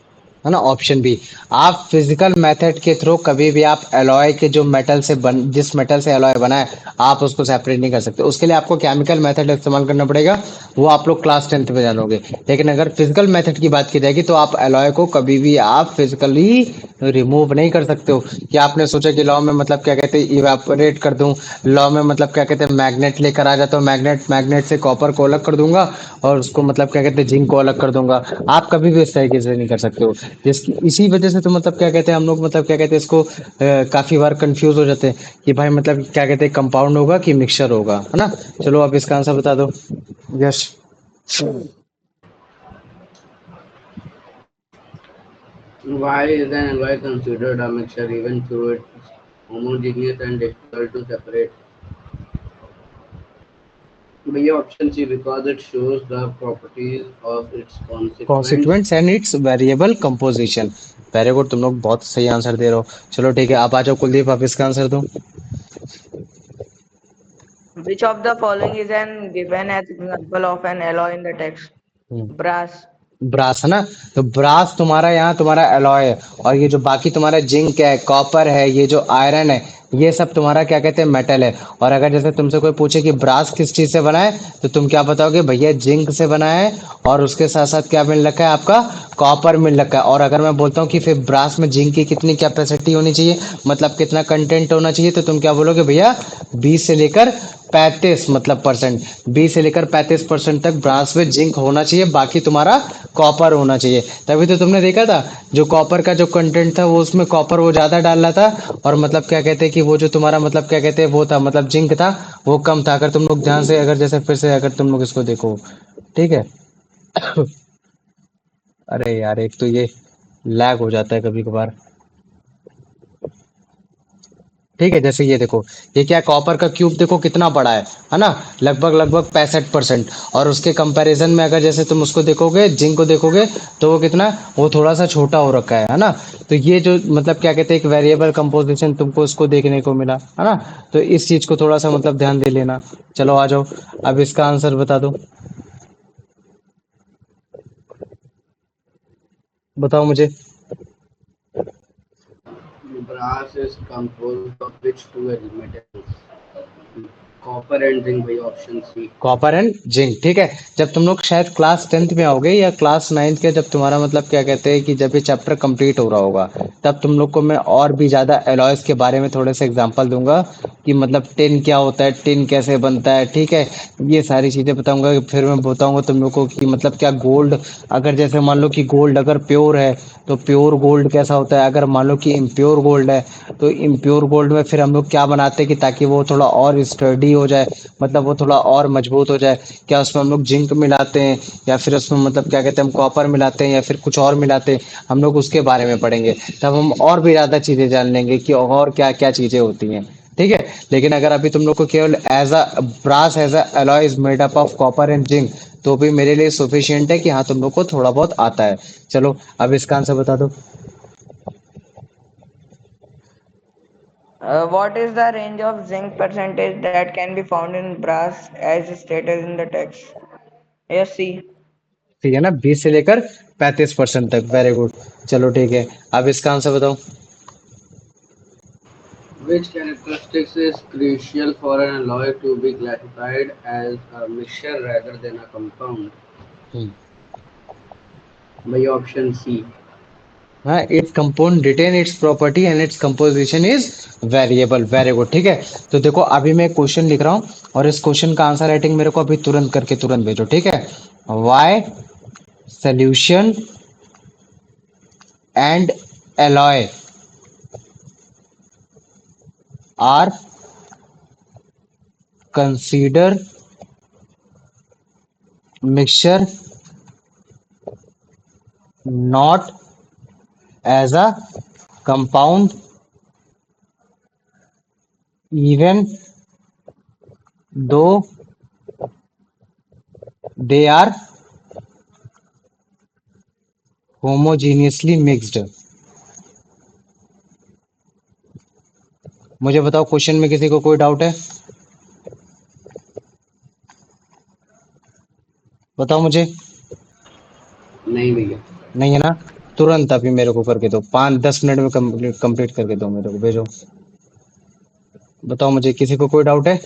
है ना, ऑप्शन बी। आप फिजिकल मेथड के थ्रू कभी भी आप एलॉय के जो मेटल से बन जिस मेटल से एलॉय बना है, आप उसको सेपरेट नहीं कर सकते। उसके लिए आपको केमिकल मेथड इस्तेमाल करना पड़ेगा, वो आप लोग क्लास 10th में जानोगे। लेकिन अगर फिजिकल मेथड की बात की जाएगी तो आप एलॉय को कभी भी आप फिजिकली रिमूव नहीं कर सकते हो। कि आपने सोचा कि लॉ में मतलब क्या कहते हैं इवेपोरेट कर दूं, लॉ में मतलब क्या कहते हैं मैग्नेट लेकर आ जाता हूँ, मैग्नेट मैग्नेट से कॉपर को अलग कर दूंगा और उसको मतलब क्या कहते हैं जिंक को अलग कर दूंगा। आप कभी भी इस तरीके से नहीं कर सकते हो। जिसकी इसी वजह से तो मतलब क्या कहते हैं हम लोग मतलब क्या कहते हैं इसको काफी बार कंफ्यूज हो जाते हैं कि भाई मतलब क्या कहते हैं कंपाउंड होगा कि मिक्सचर होगा, है ना। चलो अब इसका आंसर बता दो। यश। Why is an alloy considered a mixture even though it's homogeneous and difficult to separate? भैया option C, because it shows the properties of its constituents. Constituents and its variable composition. Very good, तुम लोग बहुत सही आंसर दे रहे हो। चलो ठीक है, आप आ जाओ कुलदीप, आप इसका आंसर दो। Which of the following is an given as example of an alloy in the text? Brass. Brass, है ना। तो ब्रास तुम्हारा यहाँ तुम्हारा एलॉय है, और ये जो बाकी तुम्हारा जिंक है, कॉपर है, ये जो आयरन है, ये सब तुम्हारा क्या कहते हैं मेटल है। और अगर जैसे तुमसे कोई पूछे कि ब्रास किस चीज से बना है, तो तुम क्या बताओगे? भैया जिंक से बना है, और उसके साथ साथ क्या मिल रखा है आपका? कॉपर मिल रखा है। और अगर मैं बोलता हूँ कि फिर ब्रास में जिंक की कितनी कैपेसिटी होनी चाहिए, मतलब कितना कंटेंट होना चाहिए, तो तुम क्या बोलोगे? भैया 20 से लेकर 35 मतलब परसेंट, 20 से लेकर 35% तक ब्रास में जिंक होना चाहिए, बाकी तुम्हारा कॉपर होना चाहिए। तभी तो तुमने देखा था जो कॉपर का जो कंटेंट था वो उसमें कॉपर वो ज्यादा डाल रहा था, और मतलब क्या कहते हैं कि वो जो तुम्हारा मतलब क्या कहते हैं वो था मतलब जिंक था वो कम था। अगर तुम लोग ध्यान से अगर जैसे फिर से अगर तुम लोग इसको देखो, ठीक है। अरे यार एक तो ये लैग हो जाता है कभी कभार। ठीक है, जैसे ये देखो, ये क्या कॉपर का क्यूब देखो कितना बड़ा है ना, लगभग लगभग 65%। और उसके कंपैरिजन में अगर जैसे तुम उसको देखोगे जिंक को देखोगे, तो वो कितना, वो थोड़ा सा छोटा हो रखा है ना। तो ये जो मतलब क्या कहते हैं एक वेरिएबल कंपोजिशन तुमको उसको देखने को मिला, है ना। तो इस चीज को थोड़ा सा मतलब ध्यान दे लेना। चलो आ जाओ, अब इसका आंसर बता दो। बताओ मुझे। Brass is composed of which two metals? Copper and zinc भैया option C. Copper and zinc, ठीक है। जब तुम लोग शायद क्लास 10th में आओगे या क्लास 9th के, जब तुम्हारा मतलब क्या कहते हैं कि जब ये चैप्टर कंप्लीट हो रहा होगा, तब तुम लोग को मैं और भी ज्यादा एलॉयज के बारे में थोड़े से एग्जांपल दूंगा कि मतलब टिन क्या होता है, टिन कैसे बनता है, ठीक है। ये सारी चीजें बताऊंगा। फिर मैं बताऊंगा तुम लोग को कि मतलब क्या गोल्ड, अगर जैसे मान लो कि गोल्ड अगर प्योर है तो प्योर गोल्ड कैसा होता है, अगर मान लो कि इम्प्योर गोल्ड है तो इम्प्योर गोल्ड में फिर हम लोग क्या बनाते हैं कि ताकि वो थोड़ा और स्टडी हो जाए, मतलब वो थोड़ा और मजबूत हो जाए। क्या उसमें हम लोग जिंक मिलाते हैं, या फिर उसमें मतलब क्या कहते हैं हम कॉपर मिलाते हैं, या फिर कुछ और मिलाते हैं, हम लोग उसके बारे में पढ़ेंगे। तब हम और भी ज्यादा चीजें जान लेंगे कि और क्या क्या चीजें होती हैं, ठीक है। लेकिन अगर अभी तुम लोग को केवल as a brass as a alloy is made up of copper and zinc, तो भी मेरे लिए सफिशियंट है कि हाँ तुम लोग को थोड़ा बहुत आता है। चलो अब इसका आंसर बता दो। What is the range of zinc percentage that can be found in brass as stated in the text? Yes, C. ठीक है ना, 20 से लेकर 35% तक, वेरी गुड। चलो ठीक है, अब इसका आंसर बताओ। Which characteristics is crucial for an alloy to be classified as a mixture rather than a compound? हम्म, भैया ऑप्शन सी। हाँ, it's compound retain its property and its composition is variable. Very good, ठीक है। तो देखो अभी मैं क्वेश्चन लिख रहा हूँ और इस क्वेश्चन का आंसर राइटिंग मेरे को अभी तुरंत करके तुरंत भेजो, ठीक है। Why solution and alloy are consider mixture not as a compound even though they are homogeneously mixed. मुझे बताओ क्वेश्चन में किसी को कोई डाउट है? बताओ मुझे। नहीं भैया। नहीं है ना? तुरंत अभी मेरे को करके दो, 5-10 मिनट में कंप्लीट कंप्लीट करके दो, मेरे को भेजो। बताओ मुझे, किसी को कोई डाउट है?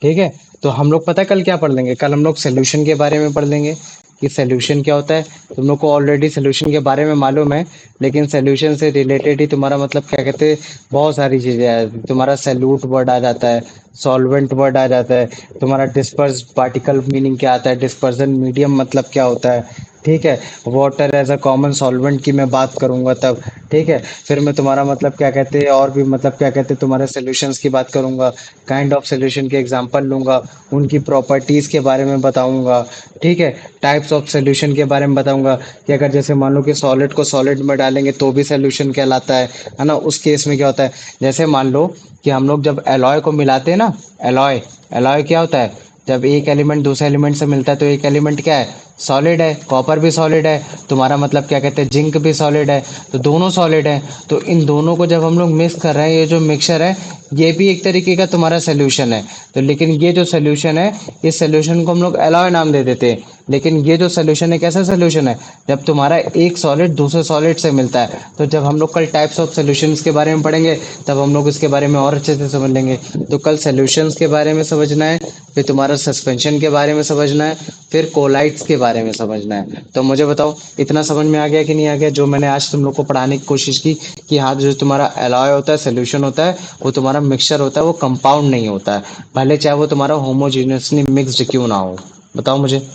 ठीक है। तो हम लोग पता है कल क्या पढ़ लेंगे? कल हम लोग सोल्यूशन के बारे में पढ़ लेंगे कि सोल्यूशन क्या होता है। तुम लोग को ऑलरेडी सोल्यूशन के बारे में मालूम है, लेकिन सोल्यूशन से रिलेटेड ही तुम्हारा मतलब क्या कहते हैं, बहुत सारी चीजें हैं। तुम्हारा सैल्यूट वर्ड आ जाता है, सॉल्वेंट वर्ड आ जाता है, तुम्हारा डिस्पर्स पार्टिकल मीनिंग क्या आता है, डिस्पर्जन मीडियम मतलब क्या होता है, ठीक है। Water as a common solvent की मैं बात करूंगा तब, ठीक है। फिर मैं तुम्हारा मतलब क्या कहते हैं और भी मतलब क्या कहते हैं तुम्हारे सॉल्यूशंस की बात करूंगा, काइंड ऑफ सॉल्यूशन के एग्जांपल लूंगा, उनकी प्रॉपर्टीज के बारे में बताऊंगा, ठीक है। टाइप्स ऑफ सॉल्यूशन के बारे में बताऊंगा कि अगर जैसे मान लो कि सॉलिड को सॉलिड में डालेंगे तो भी सॉल्यूशन कहलाता है ना। उस केस में क्या होता है, जैसे मान लो कि हम लोग जब एलॉय को मिलाते हैं ना, एलॉय एलॉय क्या होता है, जब एक एलिमेंट दूसरे एलिमेंट से मिलता है तो एक एलिमेंट क्या है, सॉलिड है। कॉपर भी सॉलिड है, तुम्हारा मतलब क्या कहते हैं जिंक भी सॉलिड है, तो दोनों सॉलिड है। तो इन दोनों को जब हम लोग मिक्स कर रहे हैं, ये जो मिक्सचर है ये भी एक तरीके का तुम्हारा सोल्यूशन है। तो लेकिन ये जो सोल्यूशन है, इस सोल्यूशन को हम लोग एलॉय नाम दे देते हैं। लेकिन ये जो सोल्यूशन है कैसा सोल्यूशन है, जब तुम्हारा एक सॉलिड दूसरे सॉलिड से मिलता है। तो जब हम लोग कल टाइप्स ऑफ सोल्यूशंस के बारे में पढ़ेंगे तब हम लोग इसके बारे में और अच्छे से समझ लेंगे। तो कल सोल्यूशंस के बारे में समझना है, फिर तुम्हारा सस्पेंशन के बारे में समझना है, फिर कोलाइट्स के बारे में समझना है। तो मुझे बताओ इतना समझ में आ गया कि नहीं आ गया, जो मैंने आज तुम लोग को पढ़ाने की कोशिश की कि हाँ जो तुम्हारा एलॉय होता है, सोल्यूशन होता है, वो तुम्हारा मिक्सचर होता है, वो कंपाउंड नहीं होता है, भले चाहे वो तुम्हारा होमोजीनियसली मिक्स्ड क्यों ना हो। बताओ मुझे।